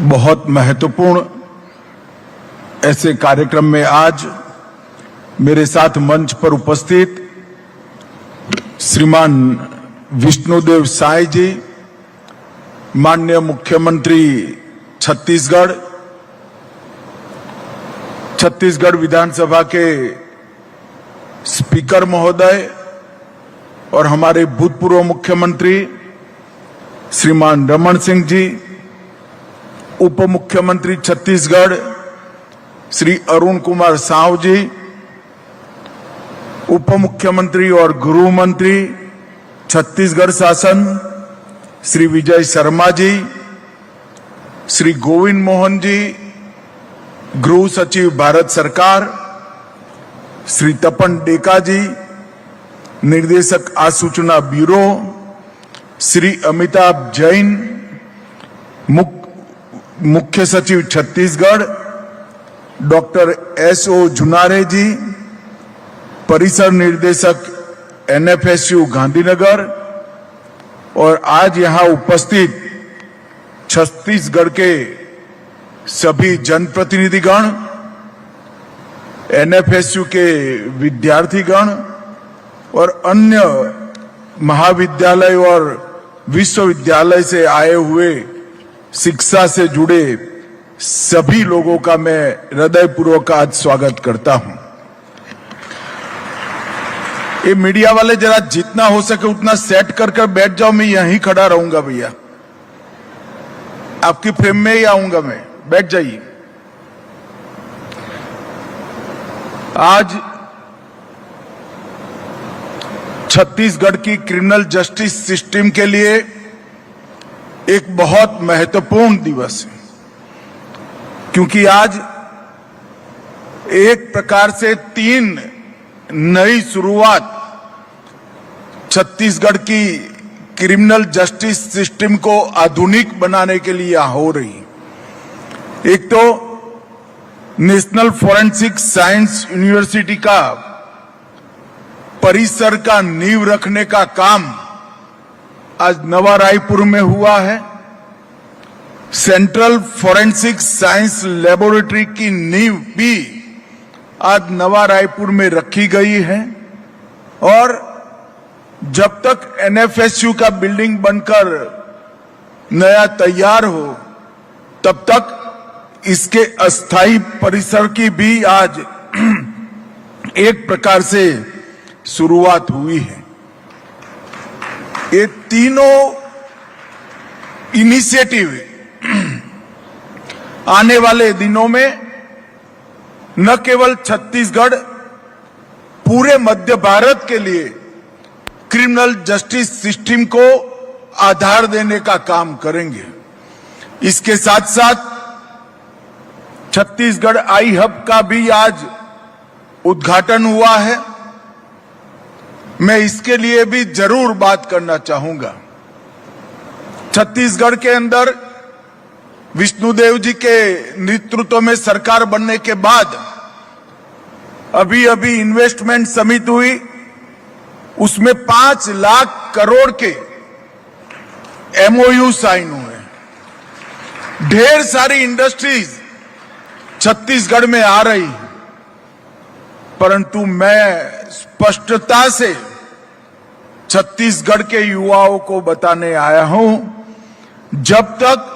बहुत महत्वपूर्ण ऐसे कार्यक्रम में आज मेरे साथ मंच पर उपस्थित श्रीमान विष्णुदेव साय जी, माननीय मुख्यमंत्री छत्तीसगढ़ विधानसभा के स्पीकर महोदय और हमारे भूतपूर्व मुख्यमंत्री श्रीमान रमन सिंह जी, उप मुख्यमंत्री छत्तीसगढ़ श्री अरुण कुमार साव जी, उप मुख्यमंत्री और गृह मंत्री छत्तीसगढ़ शासन श्री विजय शर्मा जी, श्री गोविंद मोहन जी, गृह सचिव भारत सरकार श्री तपन डेका जी, निर्देशक आसूचना ब्यूरो श्री अमिताभ जैन, मुख्य सचिव छत्तीसगढ़ डॉक्टर S.O. जुनारे जी, परिसर निर्देशक NFSU गांधीनगर और आज यहां उपस्थित छत्तीसगढ़ के सभी जनप्रतिनिधिगण, NFSU के विद्यार्थीगण और अन्य महाविद्यालय और विश्वविद्यालय से आए हुए शिक्षा से जुड़े सभी लोगों का मैं हृदयपूर्वक आज स्वागत करता हूं। ये मीडिया वाले जरा जितना हो सके उतना सेट कर बैठ जाओ, मैं यहीं खड़ा रहूंगा भैया, आपकी फ्रेम में ही आऊंगा मैं, बैठ जाइए। आज छत्तीसगढ़ की क्रिमिनल जस्टिस सिस्टम के लिए एक बहुत महत्वपूर्ण दिवस है, क्योंकि आज एक प्रकार से 3 नई शुरुआत छत्तीसगढ़ की क्रिमिनल जस्टिस सिस्टम को आधुनिक बनाने के लिए हो रही है। एक तो नेशनल फॉरेंसिक साइंस यूनिवर्सिटी का परिसर का नींव रखने का काम आज नवा रायपुर में हुआ है। सेंट्रल फॉरेंसिक साइंस लेबोरेटरी की नींव भी आज नवा रायपुर में रखी गई है और जब तक एनएफएसयू का बिल्डिंग बनकर नया तैयार हो तब तक इसके अस्थायी परिसर की भी आज एक प्रकार से शुरुआत हुई है। ये तीनों इनिशिएटिव आने वाले दिनों में न केवल छत्तीसगढ़, पूरे मध्य भारत के लिए क्रिमिनल जस्टिस सिस्टम को आधार देने का काम करेंगे। इसके साथ साथ छत्तीसगढ़ आई हब का भी आज उद्घाटन हुआ है। मैं इसके लिए भी जरूर बात करना चाहूंगा। छत्तीसगढ़ के अंदर विष्णुदेव जी के नेतृत्व में सरकार बनने के बाद अभी अभी इन्वेस्टमेंट समिति हुई, उसमें 5 लाख करोड़ के एमओयू साइन हुए। ढेर सारी इंडस्ट्रीज छत्तीसगढ़ में आ रही, परंतु मैं स्पष्टता से छत्तीसगढ़ के युवाओं को बताने आया हूं, जब तक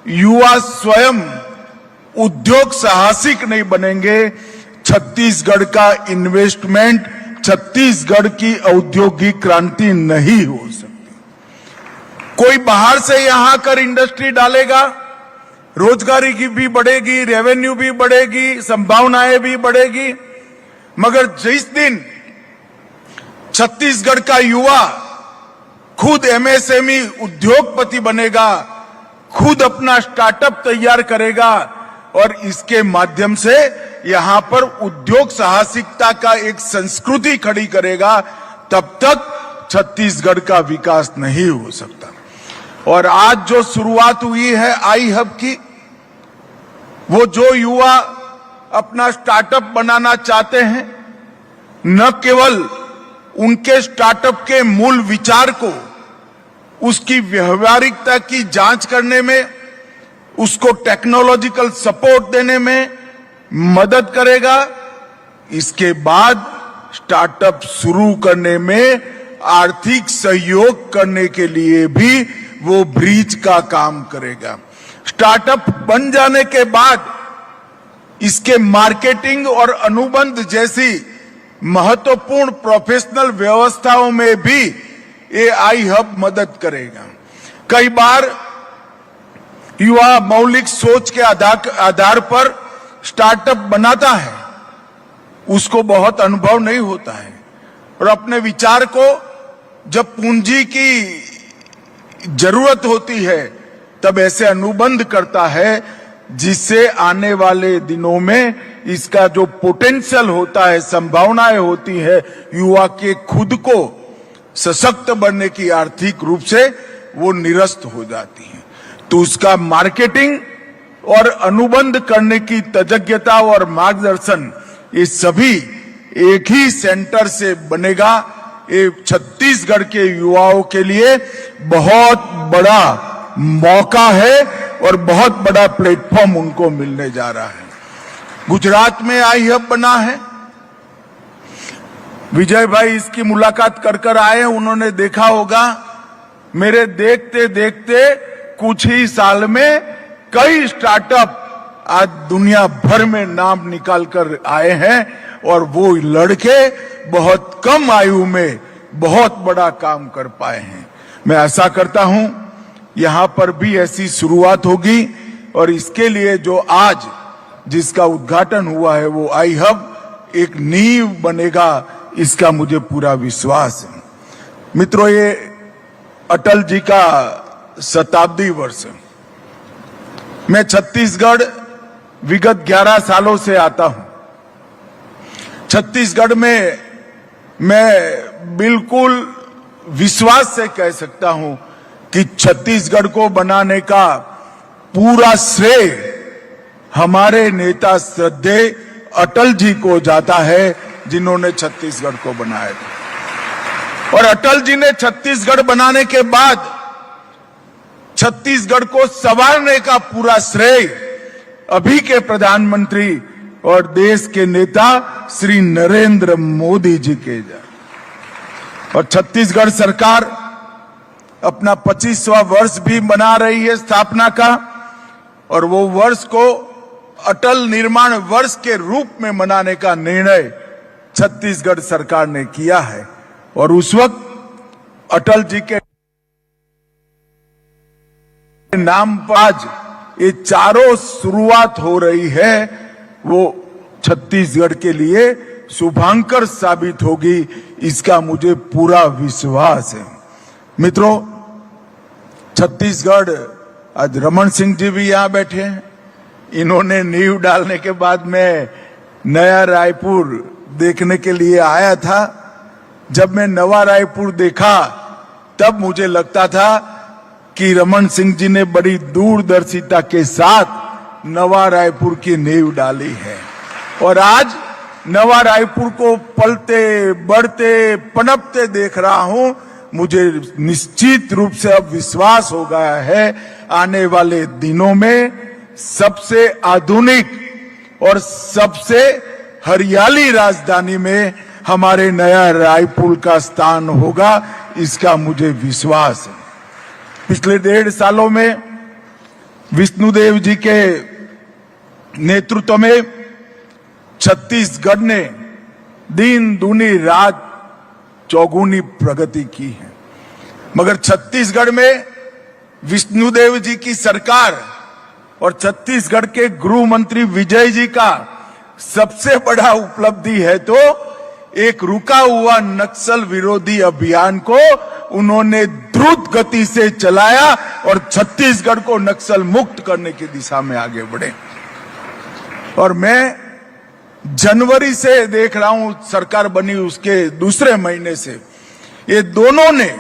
युवा स्वयं उद्योग साहसिक नहीं बनेंगे, छत्तीसगढ़ का इन्वेस्टमेंट, छत्तीसगढ़ की औद्योगिक क्रांति नहीं हो सकती। कोई बाहर से यहां कर इंडस्ट्री डालेगा, रोजगारी की भी बढ़ेगी, रेवेन्यू भी बढ़ेगी, संभावनाएं भी बढ़ेगी, मगर जिस दिन छत्तीसगढ़ का युवा खुद एमएसएमई उद्योगपति बनेगा, खुद अपना स्टार्टअप तैयार करेगा और इसके माध्यम से यहां पर उद्योग साहसिकता का एक संस्कृति खड़ी करेगा, तब तक छत्तीसगढ़ का विकास नहीं हो सकता। और आज जो शुरुआत हुई है आई हब की, वो जो युवा अपना स्टार्टअप बनाना चाहते हैं, न केवल उनके स्टार्टअप के मूल विचार को, उसकी व्यवहारिकता की जांच करने में, उसको टेक्नोलॉजिकल सपोर्ट देने में मदद करेगा, इसके बाद स्टार्टअप शुरू करने में आर्थिक सहयोग करने के लिए भी वो ब्रिज का काम करेगा। स्टार्टअप बन जाने के बाद इसके मार्केटिंग और अनुबंध जैसी महत्वपूर्ण प्रोफेशनल व्यवस्थाओं में भी ये आई हब मदद करेगा। कई बार युवा मौलिक सोच के आधार पर स्टार्टअप बनाता है, उसको बहुत अनुभव नहीं होता है और अपने विचार को जब पूंजी की जरूरत होती है तब ऐसे अनुबंध करता है, जिससे आने वाले दिनों में इसका जो पोटेंशियल होता है, संभावनाएं होती है, युवा के खुद को सशक्त बनने की आर्थिक रूप से वो निरस्त हो जाती है। तो उसका मार्केटिंग और अनुबंध करने की तज्ञता और मार्गदर्शन, ये सभी एक ही सेंटर से बनेगा। ये छत्तीसगढ़ के युवाओं के लिए बहुत बड़ा मौका है और बहुत बड़ा प्लेटफॉर्म उनको मिलने जा रहा है। गुजरात में आई हब बना है, विजय भाई इसकी मुलाकात कर आए, उन्होंने देखा होगा। मेरे देखते देखते कुछ ही साल में कई स्टार्टअप आज दुनिया भर में नाम निकाल कर आए हैं और वो लड़के बहुत कम आयु में बहुत बड़ा काम कर पाए हैं। मैं आशा करता हूं यहां पर भी ऐसी शुरुआत होगी और इसके लिए जो आज जिसका उद्घाटन हुआ है वो आई हब एक नींव बनेगा, इसका मुझे पूरा विश्वास है। मित्रों, ये अटल जी का शताब्दी वर्ष है। मैं छत्तीसगढ़ विगत 11 सालों से आता हूं। छत्तीसगढ़ में मैं बिल्कुल विश्वास से कह सकता हूं कि छत्तीसगढ़ को बनाने का पूरा श्रेय हमारे नेता श्रद्धेय अटल जी को जाता है, जिन्होंने छत्तीसगढ़ को बनाया था। और अटल जी ने छत्तीसगढ़ बनाने के बाद छत्तीसगढ़ को संवारने का पूरा श्रेय अभी के प्रधानमंत्री और देश के नेता श्री नरेंद्र मोदी जी के जा। और छत्तीसगढ़ सरकार अपना 25वां वर्ष भी मना रही है स्थापना का, और वो वर्ष को अटल निर्माण वर्ष के रूप में मनाने का निर्णय छत्तीसगढ़ सरकार ने किया है। और उस वक्त अटल जी के नाम पर आज ये चारों शुरुआत हो रही है, वो छत्तीसगढ़ के लिए शुभांकर साबित होगी, इसका मुझे पूरा विश्वास है। मित्रों, छत्तीसगढ़, आज रमन सिंह जी भी यहां बैठे हैं, इन्होंने नींव डालने के बाद मैं नया रायपुर देखने के लिए आया था। जब मैं नवा रायपुर देखा तब मुझे लगता था कि रमन सिंह जी ने बड़ी दूरदर्शिता के साथ नवा रायपुर की नींव डाली है। और आज नवा रायपुर को पलते बढ़ते पनपते देख रहा हूं, मुझे निश्चित रूप से अब विश्वास हो गया है आने वाले दिनों में सबसे आधुनिक और सबसे हरियाली राजधानी में हमारे नया रायपुर का स्थान होगा, इसका मुझे विश्वास है। पिछले 1.5 सालों में विष्णुदेव जी के नेतृत्व में छत्तीसगढ़ ने दिन दूनी रात चौगुनी प्रगति की है। मगर छत्तीसगढ़ में विष्णुदेव जी की सरकार और छत्तीसगढ़ के गृह मंत्री विजय जी का सबसे बड़ा उपलब्धि है तो एक रुका हुआ नक्सल विरोधी अभियान को उन्होंने द्रुत गति से चलाया और छत्तीसगढ़ को नक्सल मुक्त करने की दिशा में आगे बढ़े। और मैं जनवरी से देख रहा हूं, सरकार बनी उसके दूसरे महीने से ये दोनों ने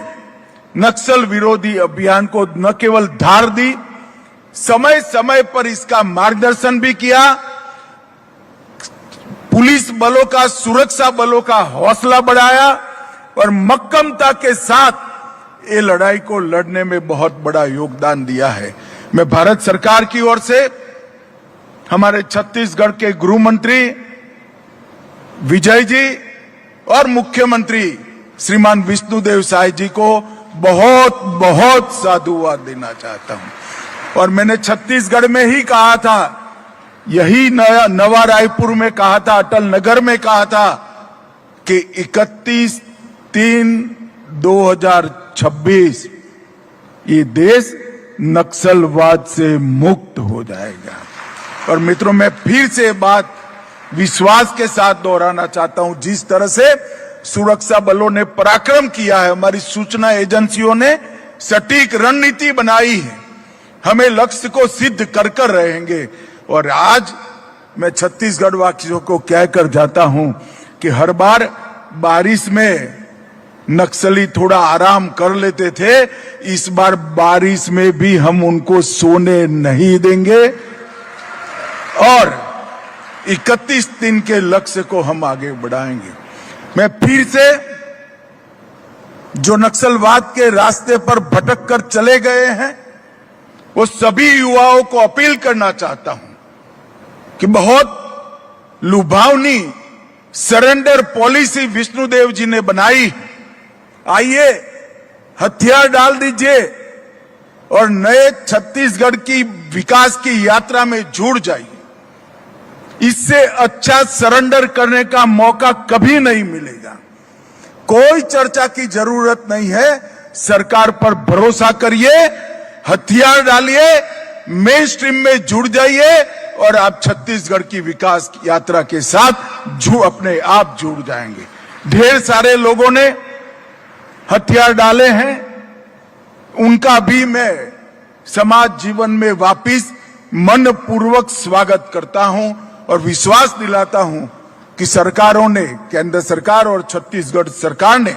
नक्सल विरोधी अभियान को न केवल धार दी, समय समय पर इसका मार्गदर्शन भी किया, पुलिस बलों का, सुरक्षा बलों का हौसला बढ़ाया और मक्कमता के साथ ये लड़ाई को लड़ने में बहुत बड़ा योगदान दिया है। मैं भारत सरकार की ओर से हमारे छत्तीसगढ़ के गृह मंत्री विजय जी और मुख्यमंत्री श्रीमान विष्णुदेव साय जी को बहुत बहुत साधुवाद देना चाहता हूं। और मैंने छत्तीसगढ़ में ही कहा था, यही नवा रायपुर में कहा था, अटल नगर में कहा था कि 31/3/2026 ये देश नक्सलवाद से मुक्त हो जाएगा। और मित्रों, मैं फिर से बात विश्वास के साथ दोहराना चाहता हूं, जिस तरह से सुरक्षा बलों ने पराक्रम किया है, हमारी सूचना एजेंसियों ने सटीक रणनीति बनाई है, हमें लक्ष्य को सिद्ध कर कर रहेंगे। और आज मैं छत्तीसगढ़ वासियों को कहकर जाता हूं कि हर बार बारिश में नक्सली थोड़ा आराम कर लेते थे, इस बार बारिश में भी हम उनको सोने नहीं देंगे और 31 दिन के लक्ष्य को हम आगे बढ़ाएंगे। मैं फिर से जो नक्सलवाद के रास्ते पर भटक कर चले गए हैं, वो सभी युवाओं को अपील करना चाहता हूं कि बहुत लुभावनी सरेंडर पॉलिसी विष्णुदेव जी ने बनाई। आइए हथियार डाल दीजिए और नए छत्तीसगढ़ की विकास की यात्रा में जुड़ जाइए। इससे अच्छा सरेंडर करने का मौका कभी नहीं मिलेगा। कोई चर्चा की जरूरत नहीं है, सरकार पर भरोसा करिए, हथियार डालिए, मेन स्ट्रीम में जुड़ जाइए और आप छत्तीसगढ़ की विकास की यात्रा के साथ अपने आप जुड़ जाएंगे। ढेर सारे लोगों ने हथियार डाले हैं, उनका भी मैं समाज जीवन में वापिस मन पूर्वक स्वागत करता हूं और विश्वास दिलाता हूं कि सरकारों ने, केंद्र सरकार और छत्तीसगढ़ सरकार ने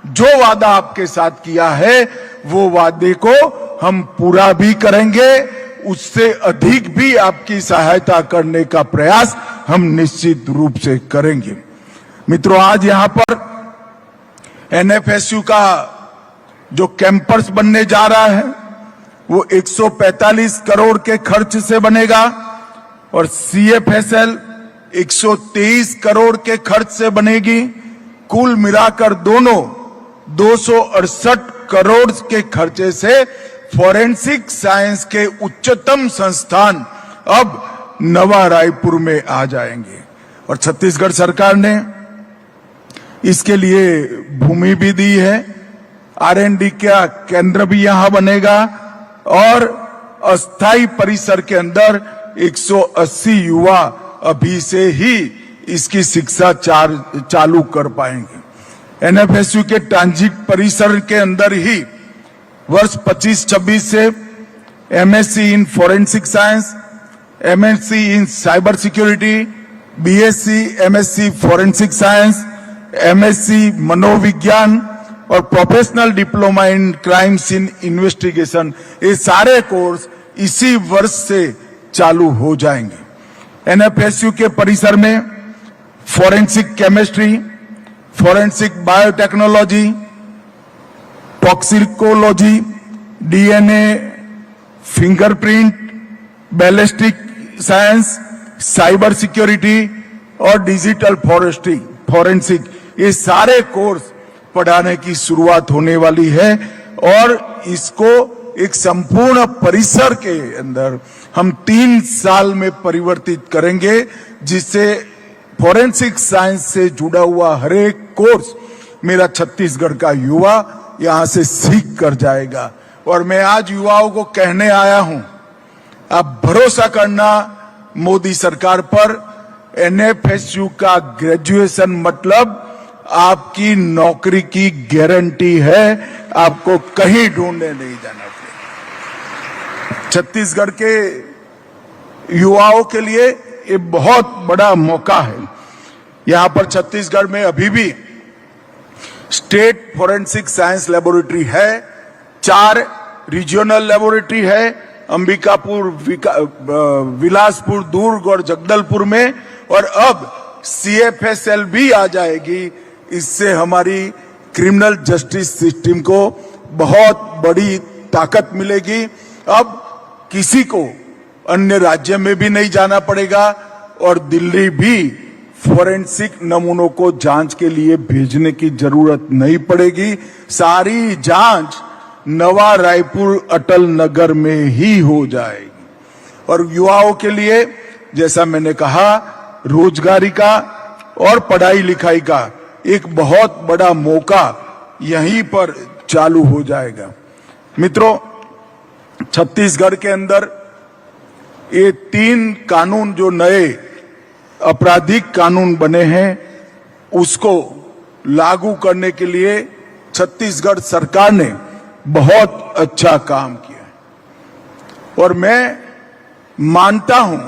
जो वादा आपके साथ किया है वो वादे को हम पूरा भी करेंगे, उससे अधिक भी आपकी सहायता करने का प्रयास हम निश्चित रूप से करेंगे। मित्रों, आज यहां पर एनएफएसयू का जो कैंपस बनने जा रहा है वो 145 करोड़ के खर्च से बनेगा और सीएफएसएल 123 करोड़ के खर्च से बनेगी। कुल मिलाकर दोनों 268 करोड़ के खर्चे से फॉरेंसिक साइंस के उच्चतम संस्थान अब नवा रायपुर में आ जाएंगे और छत्तीसगढ़ सरकार ने इसके लिए भूमि भी दी है। R&D का केंद्र भी यहां बनेगा और अस्थायी परिसर के अंदर 180 युवा अभी से ही इसकी शिक्षा चालू कर पाएंगे। एनएफएसयू के ट्रांजिट परिसर के अंदर ही वर्ष 25-26 से MSc in forensic science, MSc in cyber security, BSc, MSc forensic science, MSc मनोविज्ञान और प्रोफेशनल डिप्लोमा इन क्राइम्स इन इन्वेस्टिगेशन, ये सारे कोर्स इसी वर्ष से चालू हो जाएंगे। एनएफएसयू के परिसर में forensic chemistry, forensic biotechnology, toxicology, DNA, fingerprint, ballistic science, cyber security और डिजिटल फॉरेंसिक, ये सारे कोर्स पढ़ाने की शुरुआत होने वाली है और इसको एक संपूर्ण परिसर के अंदर हम 3 साल में परिवर्तित करेंगे, जिससे फॉरेंसिक साइंस से जुड़ा हुआ हर एक कोर्स मेरा छत्तीसगढ़ का युवा यहां से सीख कर जाएगा। और मैं आज युवाओं को कहने आया हूं, आप भरोसा करना मोदी सरकार पर। एनएफएसयू का ग्रेजुएशन मतलब आपकी नौकरी की गारंटी है, आपको कहीं ढूंढने नहीं जाना पड़ेगा। छत्तीसगढ़ के युवाओं के लिए ये बहुत बड़ा मौका है। यहां पर छत्तीसगढ़ में अभी भी स्टेट फॉरेंसिक साइंस लेबोरेटरी है, 4 रीजनल लेबोरेटरी है, अंबिकापुर, विलासपुर, दुर्ग और जगदलपुर में, और अब सीएफएसएल भी आ जाएगी। इससे हमारी क्रिमिनल जस्टिस सिस्टम को बहुत बड़ी ताकत मिलेगी। अब किसी को अन्य राज्य में भी नहीं जाना पड़ेगा और दिल्ली भी फॉरेंसिक नमूनों को जांच के लिए भेजने की जरूरत नहीं पड़ेगी। सारी जांच नवा रायपुर अटल नगर में ही हो जाएगी। और युवाओं के लिए, जैसा मैंने कहा, रोजगारी का और पढ़ाई लिखाई का एक बहुत बड़ा मौका यहीं पर चालू हो जाएगा। मित्रों, छत्तीसगढ़ के अंदर ये 3 कानून जो नए आपराधिक कानून बने हैं उसको लागू करने के लिए छत्तीसगढ़ सरकार ने बहुत अच्छा काम किया है। और मैं मानता हूं,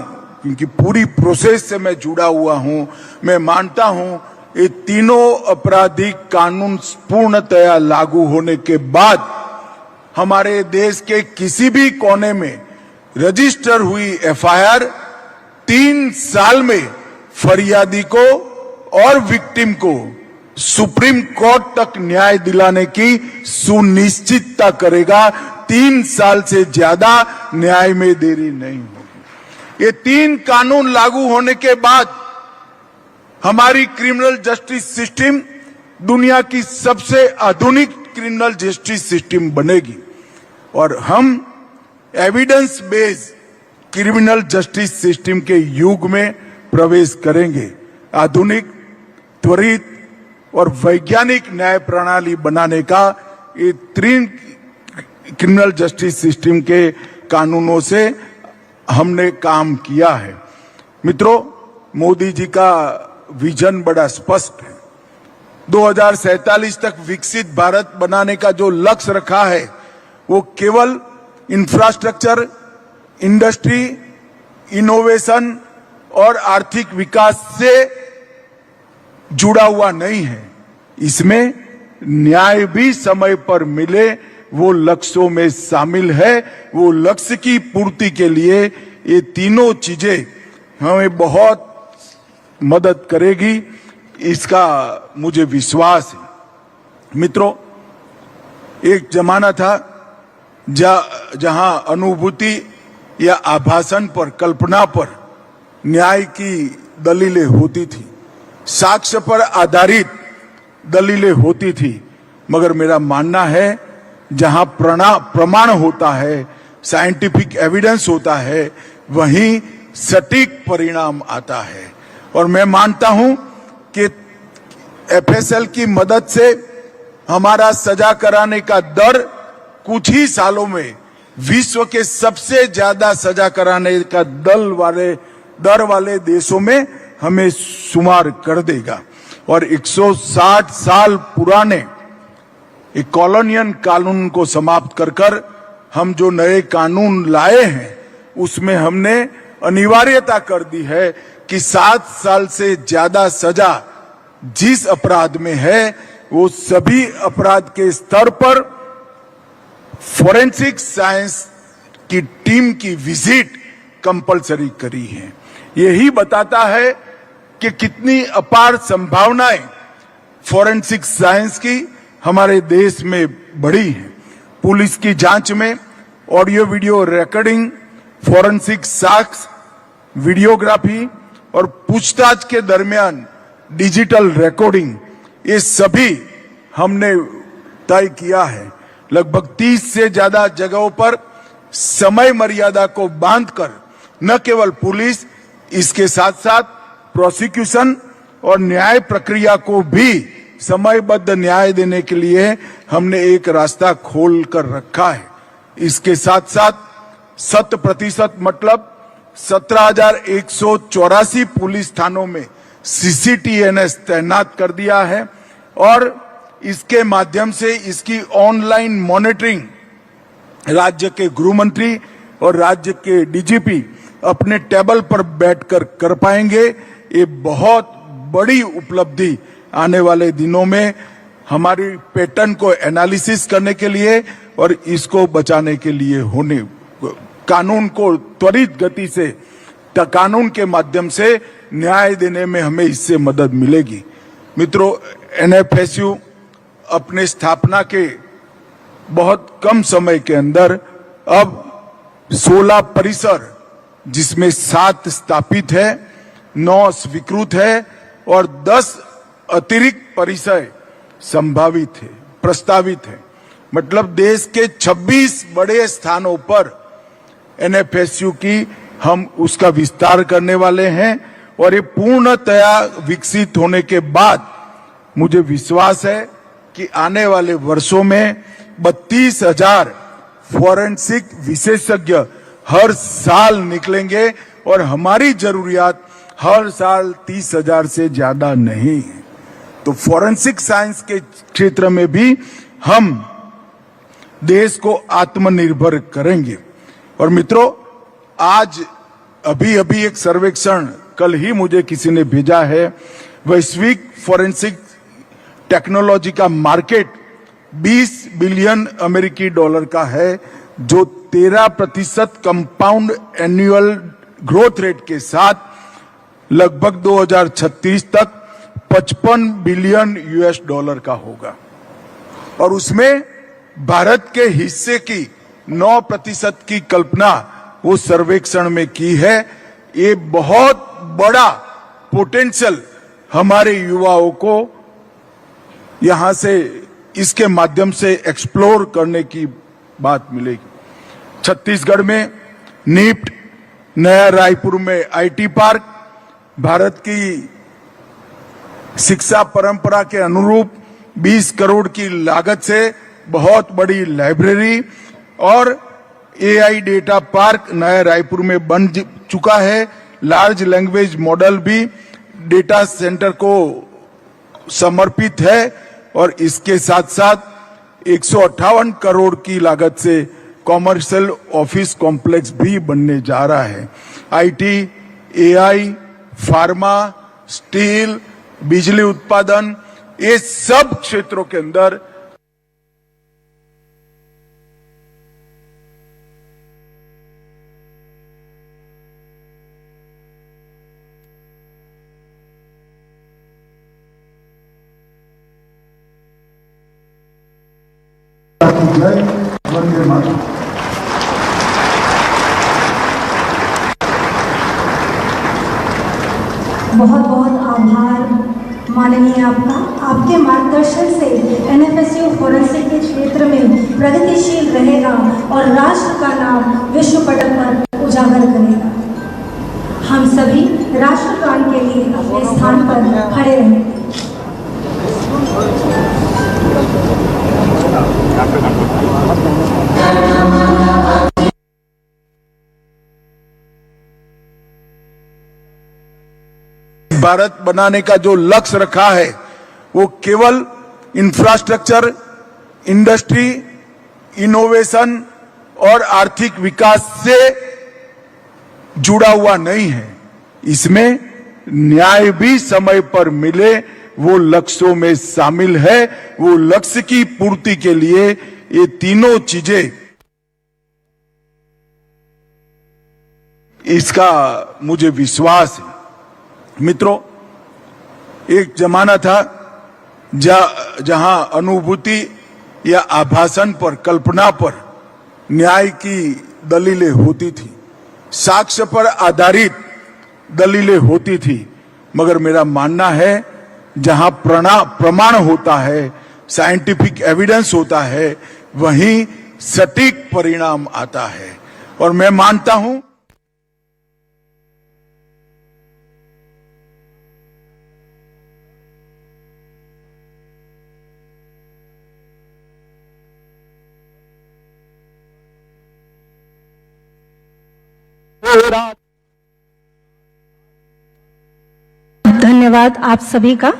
क्योंकि पूरी प्रोसेस से मैं जुड़ा हुआ हूं, मैं मानता हूं ये तीनों आपराधिक कानून पूर्णतया लागू होने के बाद हमारे देश के किसी भी कोने में रजिस्टर हुई एफआईआर 3 साल में फरियादी को और विक्टिम को सुप्रीम कोर्ट तक न्याय दिलाने की सुनिश्चितता करेगा। 3 साल से ज्यादा न्याय में देरी नहीं होगी। ये 3 कानून लागू होने के बाद हमारी क्रिमिनल जस्टिस सिस्टम दुनिया की सबसे आधुनिक क्रिमिनल जस्टिस सिस्टम बनेगी और हम evidence based criminal justice system के युग में प्रवेश करेंगे। आधुनिक, त्वरित और वैज्ञानिक न्याय प्रणाली बनाने का ये 3 क्रिमिनल जस्टिस सिस्टम के कानूनों से हमने काम किया है। मित्रों, मोदी जी का विजन बड़ा स्पष्ट है। 2047 तक विकसित भारत बनाने का जो लक्ष्य रखा है वो केवल इंफ्रास्ट्रक्चर, इंडस्ट्री, इनोवेशन और आर्थिक विकास से जुड़ा हुआ नहीं है। इसमें न्याय भी समय पर मिले, वो लक्ष्यों में शामिल है। वो लक्ष्य की पूर्ति के लिए ये तीनों चीजें हमें बहुत मदद करेगी, इसका मुझे विश्वास है। मित्रों, एक जमाना था जहां अनुभूति या आभासन पर, कल्पना पर न्याय की दलीलें होती थी, साक्ष्य पर आधारित दलीलें होती थी, मगर मेरा मानना है जहां प्रमाण होता है, साइंटिफिक एविडेंस होता है, वहीं सटीक परिणाम आता है। और मैं मानता हूं कि एफएसएल की मदद से हमारा सजा कराने का दर कुछ ही सालों में विश्व के सबसे ज्यादा सजा कराने का दर वाले देशों में हमें शुमार कर देगा। और 160 साल पुराने एक कॉलोनियल कानून को समाप्त कर हम जो नए कानून लाए हैं, उसमें हमने अनिवार्यता कर दी है कि 7 साल से ज्यादा सजा जिस अपराध में है, वो सभी अपराध के स्तर पर फोरेंसिक साइंस की टीम की विजिट कंपलसरी करी है। यही बताता है कि कितनी अपार संभावनाएं फोरेंसिक साइंस की हमारे देश में बढ़ी है। पुलिस की जांच में ऑडियो वीडियो रिकॉर्डिंग, फोरेंसिक साक्ष्य, वीडियोग्राफी और पूछताछ के दरमियान डिजिटल रिकॉर्डिंग, ये सभी हमने तय किया है। लगभग 30 से ज्यादा जगहों पर समय मर्यादा को बांधकर न केवल पुलिस, इसके साथ साथ प्रोसिक्यूशन और न्याय प्रक्रिया को भी समयबद्ध न्याय देने के लिए हमने एक रास्ता खोल कर रखा है। इसके साथ साथ 100% मतलब 17,184 पुलिस थानों में CCTNS तैनात कर दिया है और इसके माध्यम से इसकी ऑनलाइन मॉनिटरिंग राज्य के गृह मंत्री और राज्य के डीजीपी अपने टेबल पर बैठकर कर पाएंगे। ये बहुत बड़ी उपलब्धि आने वाले दिनों में हमारी पैटर्न को एनालिसिस करने के लिए और इसको बचाने के लिए होने, कानून को त्वरित गति से कानून के माध्यम से न्याय देने में हमें इससे मदद मिलेगी। मित्रों, एनएफएसयू अपने स्थापना के बहुत कम समय के अंदर अब 16 परिसर, जिसमें 7 स्थापित है, 9 स्वीकृत है और 10 अतिरिक्त परिसर संभावित है, प्रस्तावित है। मतलब देश के 26 बड़े स्थानों पर एनएफएसयू की हम उसका विस्तार करने वाले हैं और ये पूर्णतया विकसित होने के बाद मुझे विश्वास है कि आने वाले वर्षों में 32,000 फोरेंसिक विशेषज्ञ हर साल निकलेंगे और हमारी जरूरियात हर साल 30,000 से ज्यादा नहीं है। तो फोरेंसिक साइंस के क्षेत्र में भी हम देश को आत्मनिर्भर करेंगे। और मित्रों, आज अभी एक सर्वेक्षण कल ही मुझे किसी ने भेजा है, वैश्विक फोरेंसिक टेक्नोलॉजी का मार्केट 20 बिलियन अमेरिकी डॉलर का है, जो 13% कंपाउंड एनुअल ग्रोथ रेट के साथ लगभग 2036 तक 55 बिलियन यूएस डॉलर का होगा। और उसमें भारत के हिस्से की 9% की कल्पना वो सर्वेक्षण में की है। ये बहुत बड़ा पोटेंशियल हमारे युवाओं को यहां से इसके माध्यम से एक्सप्लोर करने की बात मिलेगी। छत्तीसगढ़ में नीफ्ट, नया रायपुर में आईटी पार्क, भारत की शिक्षा परंपरा के अनुरूप 20 करोड़ की लागत से बहुत बड़ी लाइब्रेरी और एआई डेटा पार्क नया रायपुर में बन चुका है। लार्ज लैंग्वेज मॉडल भी डेटा सेंटर को समर्पित है और इसके साथ साथ 158 करोड़ की लागत से कॉमर्शियल ऑफिस कॉम्प्लेक्स भी बनने जा रहा है। आईटी, एआई, फार्मा, स्टील, बिजली उत्पादन, ये सब क्षेत्रों के अंदर बहुत बहुत आभार माननीय आपका। आपके मार्गदर्शन से एनएफएसयू फोरेंसिक के क्षेत्र में प्रगतिशील रहेगा और राष्ट्र का नाम विश्व पटल पर उजागर करेगा। हम सभी राष्ट्रगान के लिए अपने स्थान पर खड़े रहेंगे। भारत बनाने का जो लक्ष्य रखा है वो केवल इंफ्रास्ट्रक्चर, इंडस्ट्री, इनोवेशन और आर्थिक विकास से जुड़ा हुआ नहीं है। इसमें न्याय भी समय पर मिले वो लक्ष्यों में शामिल है। वो लक्ष्य की पूर्ति के लिए ये तीनों चीजें, इसका मुझे विश्वास है। मित्रों, एक जमाना था जहां अनुभूति या आभासन पर, कल्पना पर न्याय की दलीलें होती थी, साक्ष्य पर आधारित दलीलें होती थी। मगर मेरा मानना है जहां प्रमाण होता है, साइंटिफिक एविडेंस होता है, वहीं सटीक परिणाम आता है। और मैं मानता हूं धन्यवाद आप सभी का।